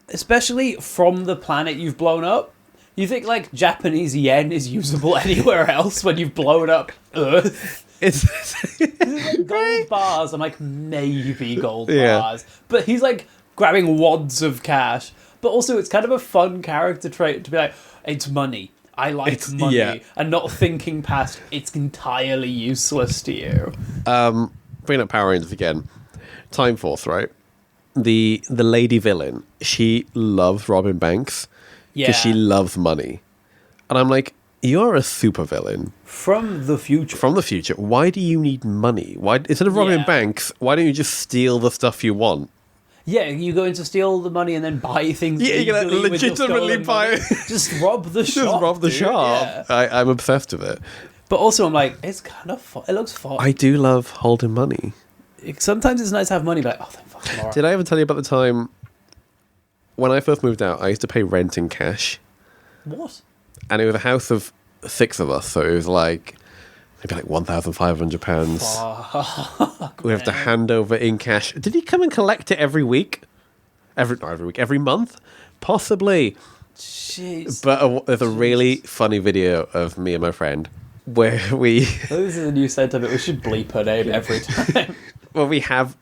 Especially from the planet you've blown up. You think, like, Japanese yen is usable anywhere else when you've blown up Earth? It's like gold bars. I'm like, maybe gold bars. But he's, like, grabbing wads of cash. But also, it's kind of a fun character trait to be like, it's money. I like money. And not thinking past, it's entirely useless to you. Bring up Power Rangers again. Time Force, right? The lady villain, she loves Robin Banks because she loves money. And I'm like, you're a supervillain. From the future. From the future. Why do you need money? Why, instead of Robin Banks, why don't you just steal the stuff you want? Yeah, you go in to steal the money and then buy things. Yeah, you're going to legitimately buy it. Just rob the shop. Just rob the shop. Yeah. I'm obsessed with it. But also, I'm like, it's kind of fun. It looks fun. I do love holding money. Sometimes it's nice to have money, but like, oh, thank fucking Laura. Did I ever tell you about the time when I first moved out, I used to pay rent in cash? What? And it was a house of 6 of us, so it was like maybe like £1,500. We have to hand over in cash. Did he come and collect it every week? Every month? Possibly. Jeez. But there's a really funny video of me and my friend where we... This is a new sentiment. We should bleep her name every time. Well, we have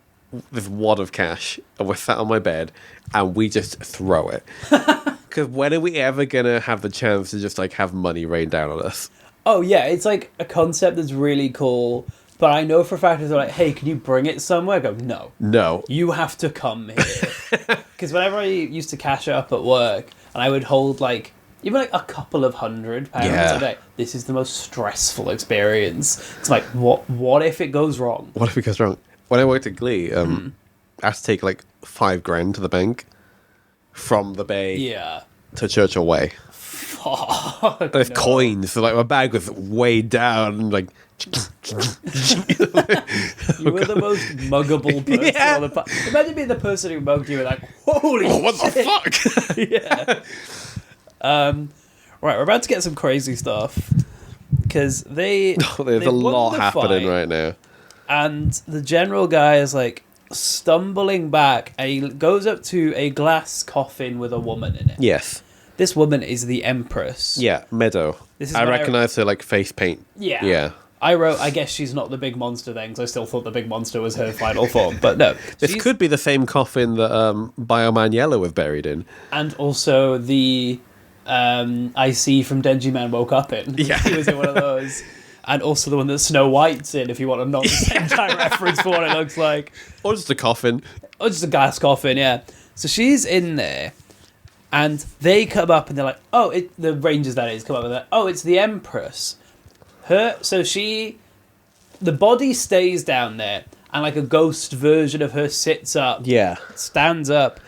this wad of cash, and we're sat on my bed, and we just throw it. Because when are we ever going to have the chance to just, like, have money rain down on us? Oh, yeah, it's, like, a concept that's really cool, but I know for a fact they're like, hey, can you bring it somewhere? I go, no. No. You have to come here. Because whenever I used to cash up at work, and I would hold, like, even, like, a couple of £100 a day, this is the most stressful experience. It's like, what if it goes wrong? What if it goes wrong? When I worked at Glee, I had to take like $5,000 to the bank from the Bay to Churchill Way. Fuck. There's coins, so like my bag was weighed down, and like. You were the most muggable person on the planet. Imagine being the person who mugged you and like, holy shit. What the fuck? Right, we're about to get some crazy stuff because there's a lot happening right now. And the general guy is like stumbling back and he goes up to a glass coffin with a woman in it. Yes. This woman is the Empress. Yeah, Meadow. I recognise her like face paint. Yeah. Yeah. I wrote, I guess she's not the big monster then, because I still thought the big monster was her final form. But no. This could be the same coffin that Bioman Yellow was buried in. And also the I See from Denji Man Woke Up in. Yeah. He was in one of those. And also the one that Snow White's in, if you want a non-Sentai reference for what it looks like. Or just a coffin. Or just a glass coffin, yeah. So she's in there, and they come up and they're like, oh, the Rangers that is, come up and they're like, oh, it's the Empress. The body stays down there, and like a ghost version of her sits up. Yeah. Stands up.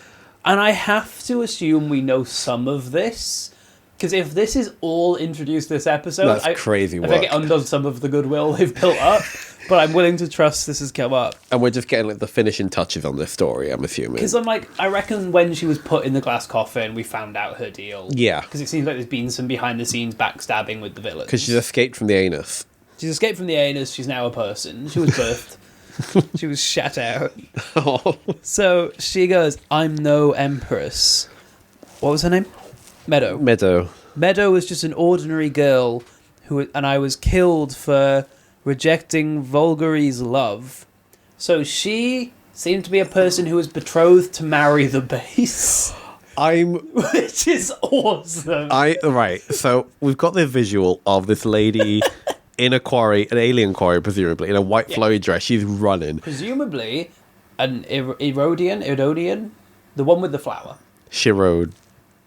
And I have to assume we know some of this. Because if this is all introduced this episode, that's crazy work. I think it undoes some of the goodwill they've built up, but I'm willing to trust this has come up. And we're just getting like the finishing touches on this story, I'm assuming. Because I'm like, I reckon when she was put in the glass coffin, we found out her deal. Yeah. Because it seems like there's been some behind the scenes backstabbing with the villains. Because she's escaped from the anus. She's escaped from the anus, she's now a person. She was birthed. She was shat out. Oh. So she goes, I'm no Empress. What was her name? Meadow. Meadow was just an ordinary girl and I was killed for rejecting Vulgary's love. So she seemed to be a person who was betrothed to marry the base. Which is awesome. Right, so we've got the visual of this lady in a quarry, an alien quarry, presumably, in a white flowy dress. She's running. Presumably an Irodian, the one with the flower. Shirode.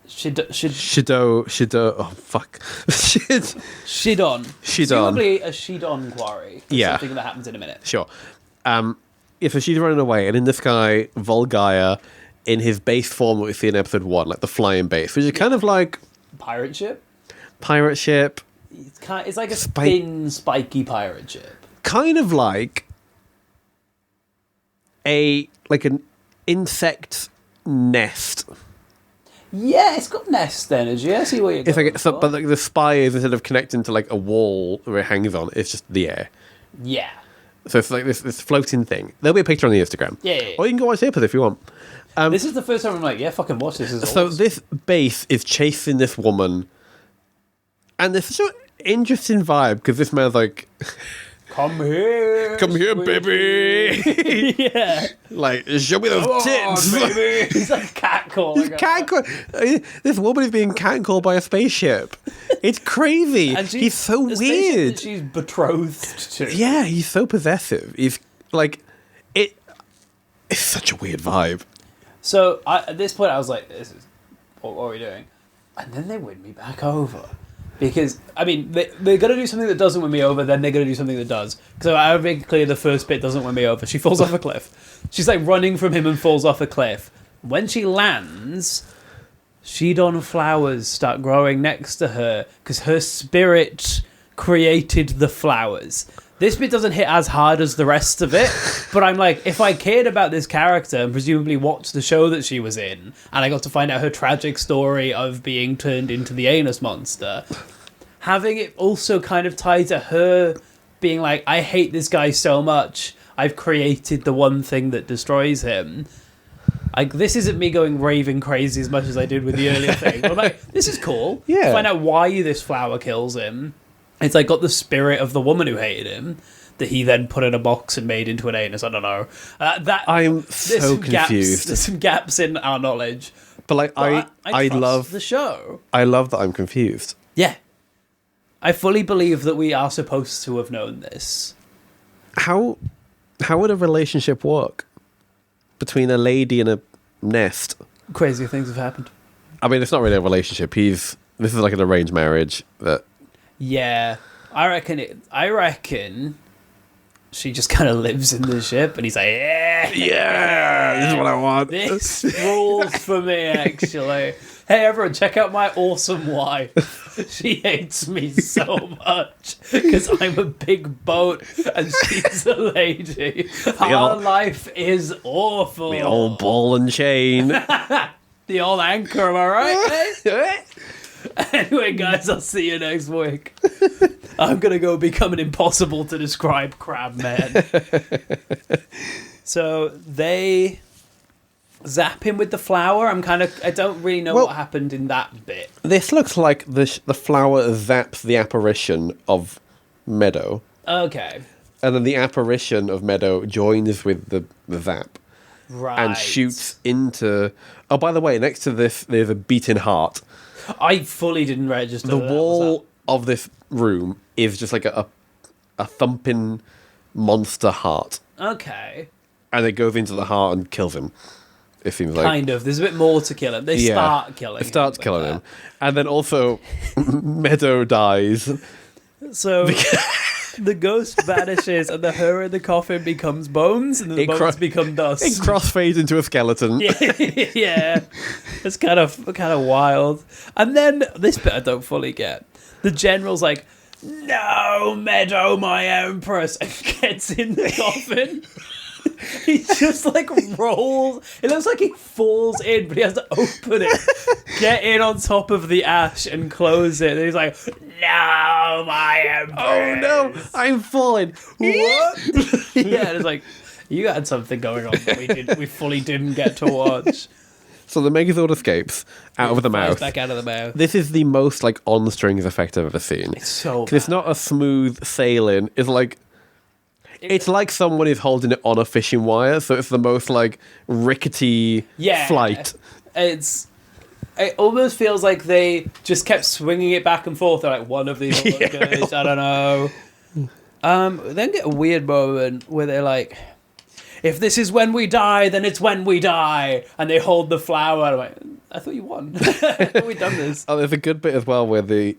Shido. Oh, fuck. Shidon. Shidon. Presumably a Shidon quarry. Yeah. Something that happens in a minute. Sure. so she's running away, and in the sky, Volgaia, in his base form that we see in episode 1, like the flying base, which is kind of like Pirate ship. It's like a thin, spiky pirate ship. Kind of like an insect nest. Yeah, it's got nest energy. I see what you're going for. But like the spires, instead of connecting to like a wall where it hangs on, it's just the air. Yeah. So it's like this floating thing. There'll be a picture on the Instagram. Yeah. Or you can go watch the episode if you want. This is the first time I'm like, yeah, fucking watch this. So this base is chasing this woman, and there's such an interesting vibe because this man's like, come here, baby. Yeah, like show me those tits, baby. He's like catcalling. This woman is being catcalled by a spaceship. It's crazy. And he's so weird. She's betrothed to. Yeah, he's so possessive. He's like, it's such a weird vibe. So at this point, I was like, "This is what are we doing?" And then they win me back over because I mean they're gonna do something that doesn't win me over, then they're gonna do something that does. So I would make it clear the first bit doesn't win me over. She falls off a cliff. She's like running from him and falls off a cliff. When she lands, Shidon flowers start growing next to her because her spirit created the flowers. This bit doesn't hit as hard as the rest of it, but I'm like, if I cared about this character and presumably watched the show that she was in, and I got to find out her tragic story of being turned into the anus monster, having it also kind of tied to her being like, I hate this guy so much, I've created the one thing that destroys him. Like, this isn't me going raving crazy as much as I did with the earlier thing. But I'm like, this is cool. Yeah. Find out why this flower kills him. It's like got the spirit of the woman who hated him that he then put in a box and made into an anus. I don't know. I'm so confused. There's some gaps in our knowledge. But like, I trust love the show. I love that I'm confused. Yeah. I fully believe that we are supposed to have known this. How would a relationship work between a lady and a nest? Crazy things have happened. I mean, it's not really a relationship. This is like an arranged marriage that. Yeah, I reckon she just kind of lives in the ship, and he's like, yeah, this is what I want. This rules for me, actually. Hey, everyone, check out my awesome wife. She hates me so much because I'm a big boat and she's a lady. Our life is awful. The old ball and chain. The old anchor, am I right? Eh? Anyway, guys, I'll see you next week. I'm going to go become an impossible to describe crab man. So they zap him with the flower. I don't really know what happened in that bit. This looks like the flower zaps the apparition of Meadow. Okay. And then the apparition of Meadow joins with the zap. Right. And shoots into... Oh, by the way, next to this, there's a beating heart. I fully didn't register the wall of this room is just like a thumping monster heart. Okay. And it goes into the heart and kills him. It seems like. Kind of. There's a bit more to kill him. They start killing him. It starts killing him. And then also, Meadow dies. So... The ghost vanishes, and her in the coffin becomes bones, and the bones become dust. It crossfades into a skeleton. Yeah, it's kind of wild. And then this bit I don't fully get. The general's like, "No, Meadow, my empress," and gets in the coffin. He just like rolls. It looks like he falls in, but he has to open it, get in on top of the ash, and close it. And he's like, "No, my empress." Oh no, I'm falling. What? Yeah, it's like you had something going on that we fully didn't get to watch. So the Megazord escapes out of the mouth. Back out of the mouth. This is the most like on the strings effect I've ever seen. It's so bad. It's not a smooth sailing. It's like. It's like someone is holding it on a fishing wire, so it's the most like rickety flight. It almost feels like they just kept swinging it back and forth. They're like, one of these will look good. I don't know. Then get a weird moment where they're like, if this is when we die, then it's when we die. And they hold the flower. I'm like, I thought you won. I thought we'd done this. Oh, there's a good bit as well where the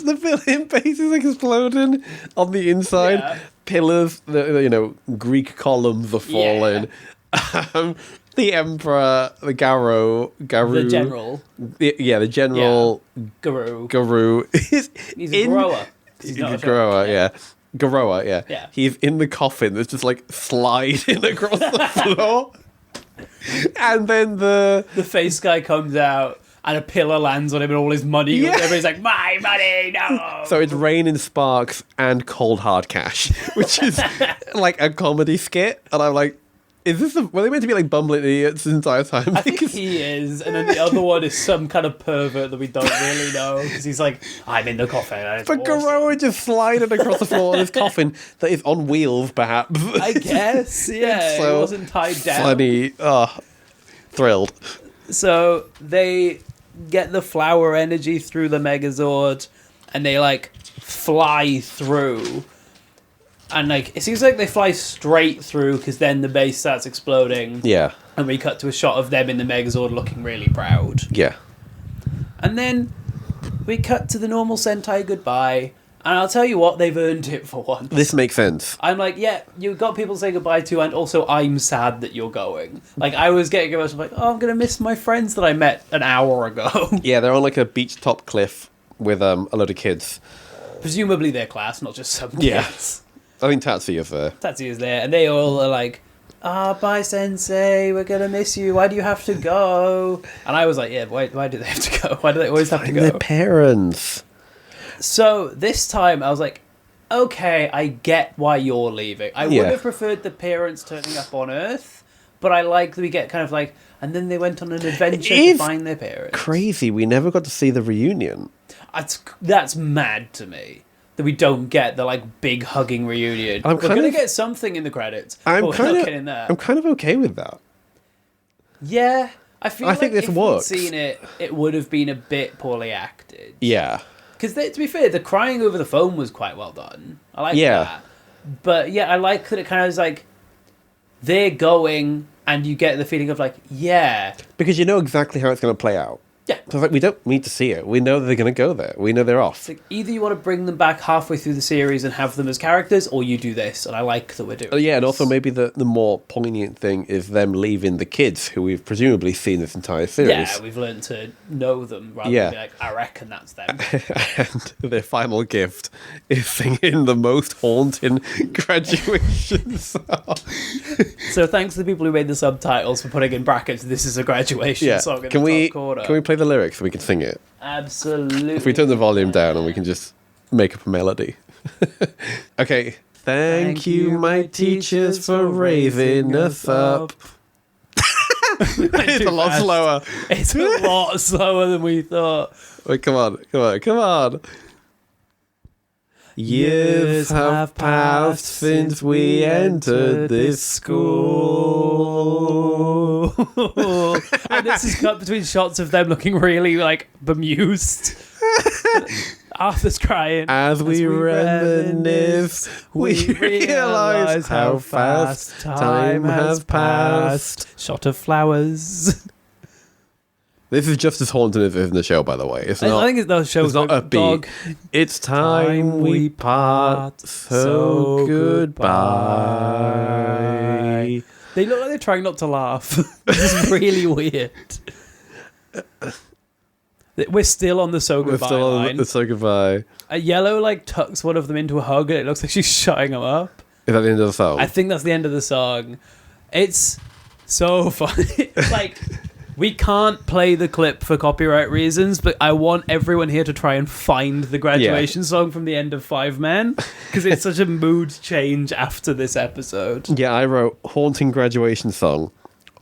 villain base is like exploding on the inside, pillars, Greek columns are falling. The emperor, the Garu, The general. the general, Guru. he's He's a grower. He's not a Garoa, yeah. Garoa, yeah. Yeah. He's in the coffin that's just like sliding across the floor. And then the face guy comes out and a pillar lands on him and all his money. Yeah. Everybody's like, my money, no. so it's raining sparks and cold hard cash, which is like a comedy skit. And I'm like, were they meant to be like bumbling idiots the entire time? I think he is, and then the other one is some kind of pervert that we don't really know, because he's like, I'm in the coffin. And But Garoa just sliding across the floor in his coffin that is on wheels, perhaps. I guess, yeah. So it wasn't tied down. funny. Thrilled. So they get the flower energy through the Megazord, and they like fly through. And like it seems like they fly straight through, because then the base starts exploding. Yeah. And we cut to a shot of them in the Megazord looking really proud. Yeah. And then we cut to the normal Sentai goodbye. And I'll tell you what, they've earned it for once. This makes sense. I'm like, yeah, you've got people to say goodbye to, and also I'm sad that you're going. Like, I was getting emotional, like, oh, I'm going to miss my friends that I met an hour ago. Yeah, they're on like a beach top cliff with a load of kids. Presumably their class, not just some kids. Yeah. I think Tatsuya's there. Tatsuya's there, and they all are like, bye, Sensei, we're going to miss you. Why do you have to go? And I was like, yeah, why do they have to go? Why do they always have to go? Their parents. So this time I was like, okay, I get why you're leaving. I would have preferred the parents turning up on Earth, but I like that we get kind of like, and then they went on an adventure to find their parents. Crazy, we never got to see the reunion. That's mad to me that we don't get the like big hugging reunion. We're going to get something in the credits, but we're not getting that. I'm kind of okay with that. Yeah, I think this if works. we'd seen it, it would have been a bit poorly acted. Yeah. Because to be fair, the crying over the phone was quite well done. I like that. But yeah, I like that it kind of is like, they're going, and you get the feeling of like, yeah. Because you know exactly how it's going to play out. Yeah. So it's like, we don't need to see it. We know they're going to go there. We know they're off. It's like, either you want to bring them back halfway through the series and have them as characters, or you do this, and I like that we're doing Yeah, and this. also maybe the more poignant thing is them leaving the kids, who we've presumably seen this entire series. Yeah, we've learned to know them, rather than be like, I reckon that's them. And their final gift is singing the most haunting graduation song. So thanks to the people who made the subtitles for putting in brackets, this is a graduation song in the top corner. Can we play the lyrics so we can sing it? Absolutely. If we turn the volume down and we can just make up a melody. Okay. Thank you, my teachers, for raising us up. It's a lot slower. It's a lot slower than we thought. Wait, come on. Years have passed since we entered this school. And this is cut between shots of them looking really like bemused. Arthur's crying. As we reminisce, we realize how fast time has passed. Shot of flowers. This is just as haunting as in the show, by the way. It's not. I think it's the show's not upbeat. dog. It's time we part, so goodbye. They look like they're trying not to laugh. This is really weird. We're still on the so goodbye line. The so goodbye. A yellow like tucks one of them into a hug, and it looks like she's shutting them up. Is that the end of the song? I think that's the end of the song. It's so funny. Like, we can't play the clip for copyright reasons, but I want everyone here to try and find the graduation song from the end of Fiveman, because it's such a mood change after this episode. Yeah, I wrote haunting graduation song,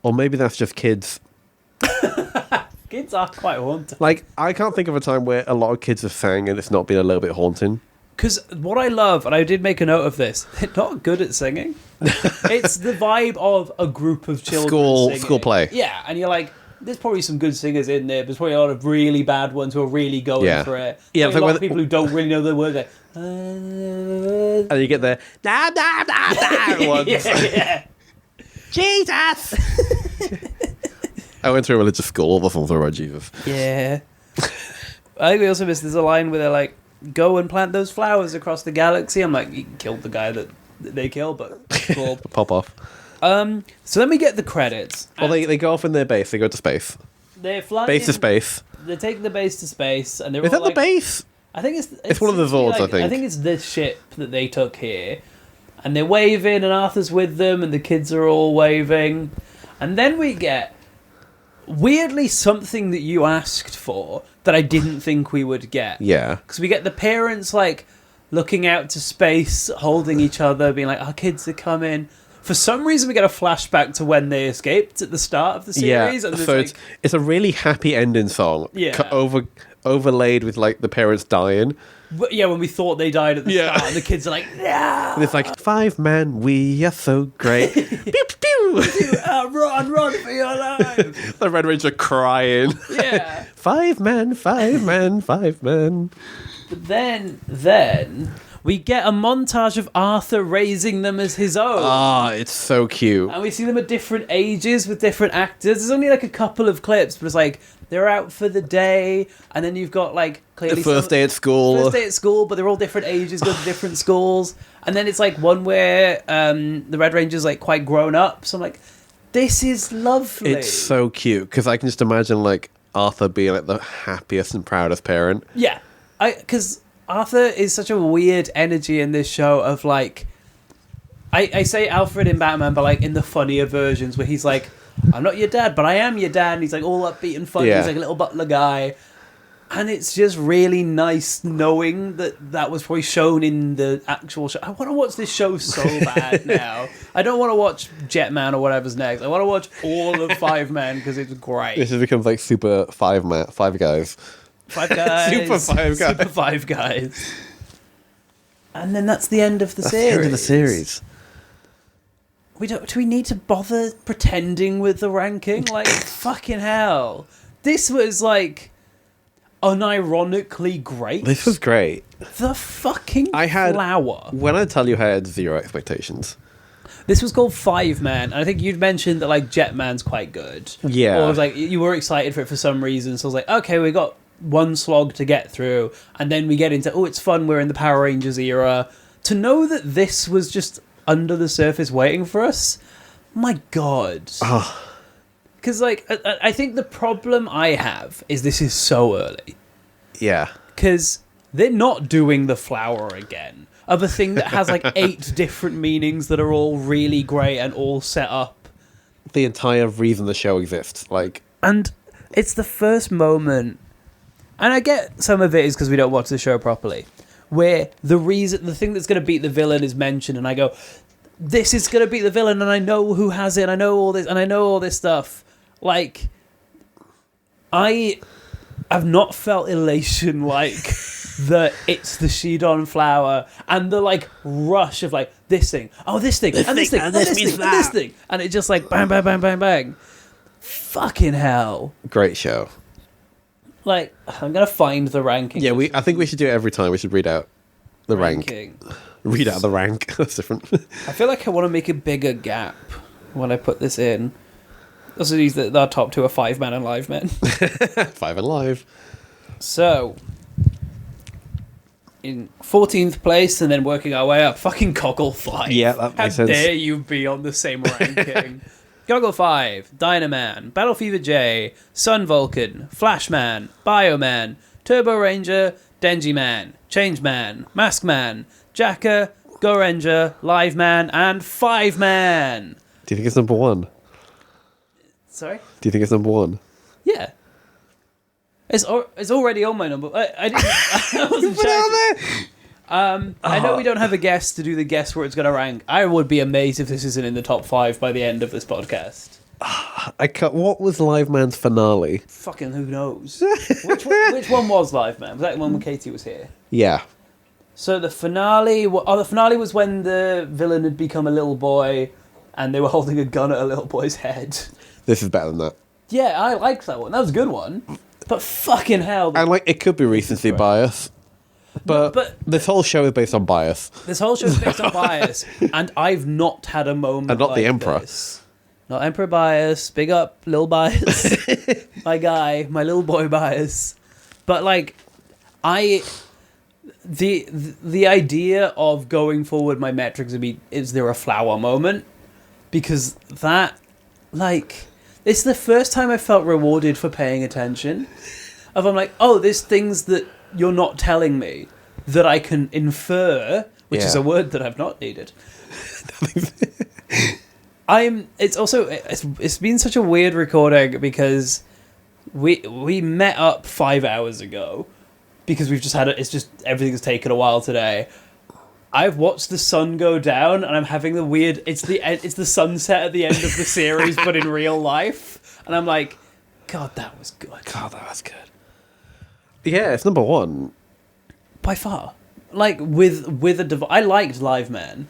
or maybe that's just kids. Kids are quite haunting. Like, I can't think of a time where a lot of kids have sang and it's not been a little bit haunting. Because what I love, and I did make a note of this, they're not good at singing. It's the vibe of a group of children singing. School play. Yeah, and you're like, there's probably some good singers in there, but there's probably a lot of really bad ones who are really going for it. Yeah, a lot of people who don't really know the words. Like, and you get there, nah, once. yeah. Jesus! I went to a religious school, all the songs were about Jesus. Yeah. I think we also missed, there's a line where they're like, go and plant those flowers across the galaxy. I'm like, you killed the guy that they kill, but cool. Pop off. So then we get the credits. Well, they go off in their base. They go to space. They're flying. Base to space. They take the base to space, and they're Is all that the base? I think It's one of the Zords, I think. I think it's this ship that they took here. And they're waving, and Arthur's with them, and the kids are all waving. And then we get, weirdly, something that you asked for that I didn't think we would get. Yeah. Because we get the parents, like, looking out to space, holding each other, being like, our kids are coming. For some reason, we get a flashback to when they escaped at the start of the series. Yeah, And so it's a really happy ending song. Yeah. Overlaid with, like, the parents dying. But yeah, when we thought they died at the start, and the kids are like, no! And it's like, 5 man, we are so great. Pew, pew, pew. Run for your life! The Red Ranger crying. Yeah. 5 man, 5 man, 5 man. But then we get a montage of Arthur raising them as his own. Ah, it's so cute. And we see them at different ages with different actors. There's only like a couple of clips, but it's like they're out for the day, and then you've got like clearly The first day at school. First day at school, but they're all different ages, go to different schools. And then it's like one where the Red Ranger's like quite grown up. So I'm like, this is lovely. It's so cute because I can just imagine like Arthur being like the happiest and proudest parent. Yeah, because Arthur is such a weird energy in this show of like, I say Alfred in Batman, but like in the funnier versions where he's like, I'm not your dad, but I am your dad, and he's like all upbeat and funny. Yeah. He's like a little butler guy, and it's just really nice knowing that was probably shown in the actual show. I want to watch this show so bad now. I don't want to watch Jetman or whatever's next. I want to watch all of Fiveman because it's great. This has become like super Five Guys. Five Guys. Super Five Guys. Super Five Guys. And then that's the end of the That's series. the end of the series. Do we need to bother pretending with the ranking? Like, fucking hell. This was, like, unironically great. This was great. The fucking flower. When I tell you I had zero expectations. This was called Fiveman, and I think you'd mentioned that, like, Jetman's quite good. Yeah. Or it was like, you were excited for it for some reason, so I was like, okay, we got one slog to get through, and then we get into, oh, it's fun, we're in the Power Rangers era. To know that this was just under the surface waiting for us, my god. Because like I think the problem I have is this is so early. Yeah, because they're not doing the flower again, of a thing that has like 8 different meanings that are all really great and all set up. The entire reason the show exists, like, and it's the first moment, and I get some of it is because we don't watch the show properly, where the thing that's going to beat the villain is mentioned, and I go, this is going to beat the villain, and I know who has it, and I know all this, and I know all this stuff. Like, I have not felt elation like that it's the Shidon flower, and the, like, rush of, like, this thing, and this thing, and this thing, and it just, like, bang, bang, bang, bang, bang. Fucking hell. Great show. Like, I'm going to find the ranking. Yeah, I think we should do it every time. We should read out the ranking. Read out the rank. That's different. I feel like I want to make a bigger gap when I put this in. Also, our top 2 are Fiveman and Liveman. 5 and Live. So, in 14th place, and then working our way up, fucking Goggle 5. Yeah, that makes sense. How dare you be on the same ranking? Goggle 5, Dynaman, Battle Fever J, Sun Vulcan, Flashman, Bioman, Turbo Ranger, Denji Man, Change Man, Mask Man, Jacker, Go Ranger, Live Man, and Fiveman. Do you think it's number 1? Sorry? Do you think it's number 1? Yeah. It's already on my number. I wasn't checking. I know we don't have a guest to do the guess where it's going to rank. I would be amazed if this isn't in the top 5 by the end of this podcast. What was Live Man's finale? Fucking who knows? Which one was Live Man? Was that the one when Katie was here? Yeah. So the finale was when the villain had become a little boy and they were holding a gun at a little boy's head. This is better than that. Yeah, I liked that one. That was a good one. But fucking hell. And like, it could be recency bias. But this whole show is based on bias. This whole show is based on bias. And I've not had a moment And not like the Emperor. this. Not Emperor bias. Big up, Lil Bias. My guy. My little boy bias. But like, the idea of going forward, my metrics would be: is there a flower moment? Because that, like, it's the first time I felt rewarded for paying attention. Of I'm like, oh, there's things that you're not telling me that I can infer, which is a word that I've not needed. It's been such a weird recording because we met up 5 hours ago because we've just everything's taken a while today. I've watched the sun go down and I'm having the weird, it's the sunset at the end of the series but in real life, and I'm like, God, that was good. Yeah, it's number one by far. Like I liked Live Man,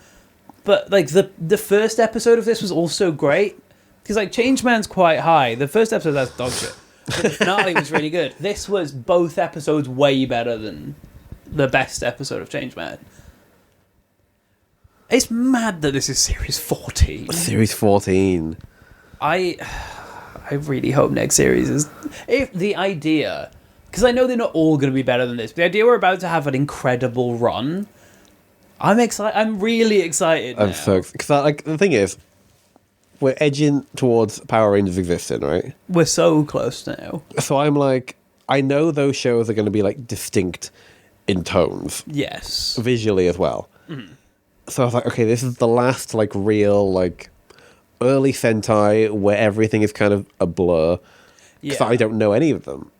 but like the first episode of this was also great because like Changeman's quite high. The first episode, that's dog shit. But the finale was really good. This was both episodes way better than the best episode of Changeman. It's mad that this is series 14. Series 14. I really hope next series is... If the idea... Because I know they're not all going to be better than this, but the idea we're about to have an incredible run... I'm excited. I'm really excited now. I'm so excited. Because like, the thing is, we're edging towards Power Rangers existing, right? We're so close now. So I'm like... I know those shows are going to be like distinct in tones. Yes. Visually as well. Mm-hmm. So I was like, okay, this is the last, like, real, like, early Sentai where everything is kind of a blur. Because I don't know any of them.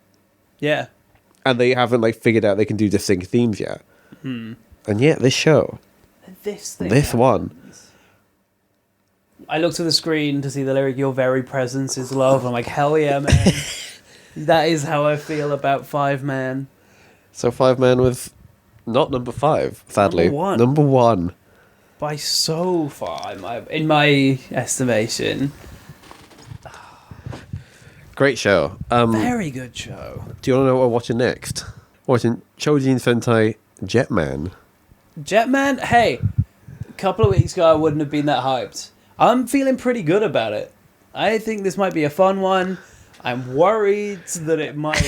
Yeah. And they haven't, like, figured out they can do distinct themes yet. Hmm. And yet, this show. This one. I looked at the screen to see the lyric, "Your very presence is love." I'm like, hell yeah, man. That is how I feel about Fiveman. So Fiveman was not number 5, sadly. Number 1. By so far, in my estimation. Great show. Very good show. Do you want to know what we're watching next? We're watching Chojin Sentai Jetman. Jetman? Hey, a couple of weeks ago I wouldn't have been that hyped. I'm feeling pretty good about it. I think this might be a fun one. I'm worried that it might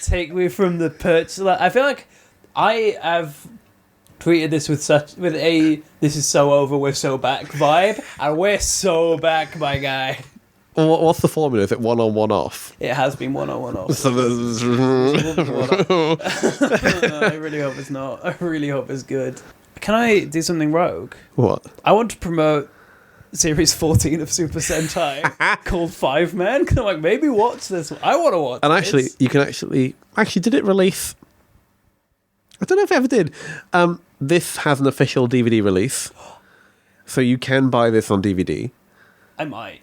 take me from the perch. I feel like I have... tweeted this with a "this is so over, we're so back" vibe, and we're so back, my guy. Well, what's the formula? Is it one on, one off? It has been one on, one off. So I really hope it's not. I really hope it's good. Can I do something rogue? What? I want to promote series 14 of Super Sentai called Fiveman, because I'm like, maybe watch this one. I want to watch. And actually, you can actually did it release? I don't know if it ever did. This has an official DVD release, so you can buy this on DVD. I might.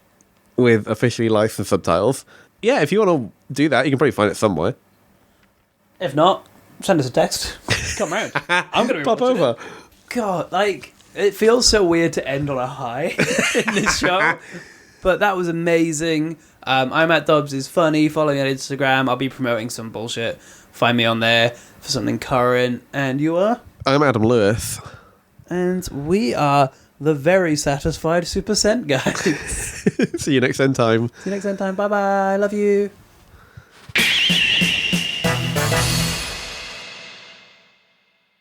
With officially licensed subtitles. Yeah, if you want to do that, you can probably find it somewhere. If not, send us a text. Come round. I'm going to be pop watching over. It. God, like, it feels so weird to end on a high in this show, but that was amazing. I'm at Dobbs is funny. Follow me on Instagram. I'll be promoting some bullshit. Find me on there for something current. And you are? I'm Adam Lewis. And we are the very satisfied Super Sent guys. See you next time. Bye bye. Love you.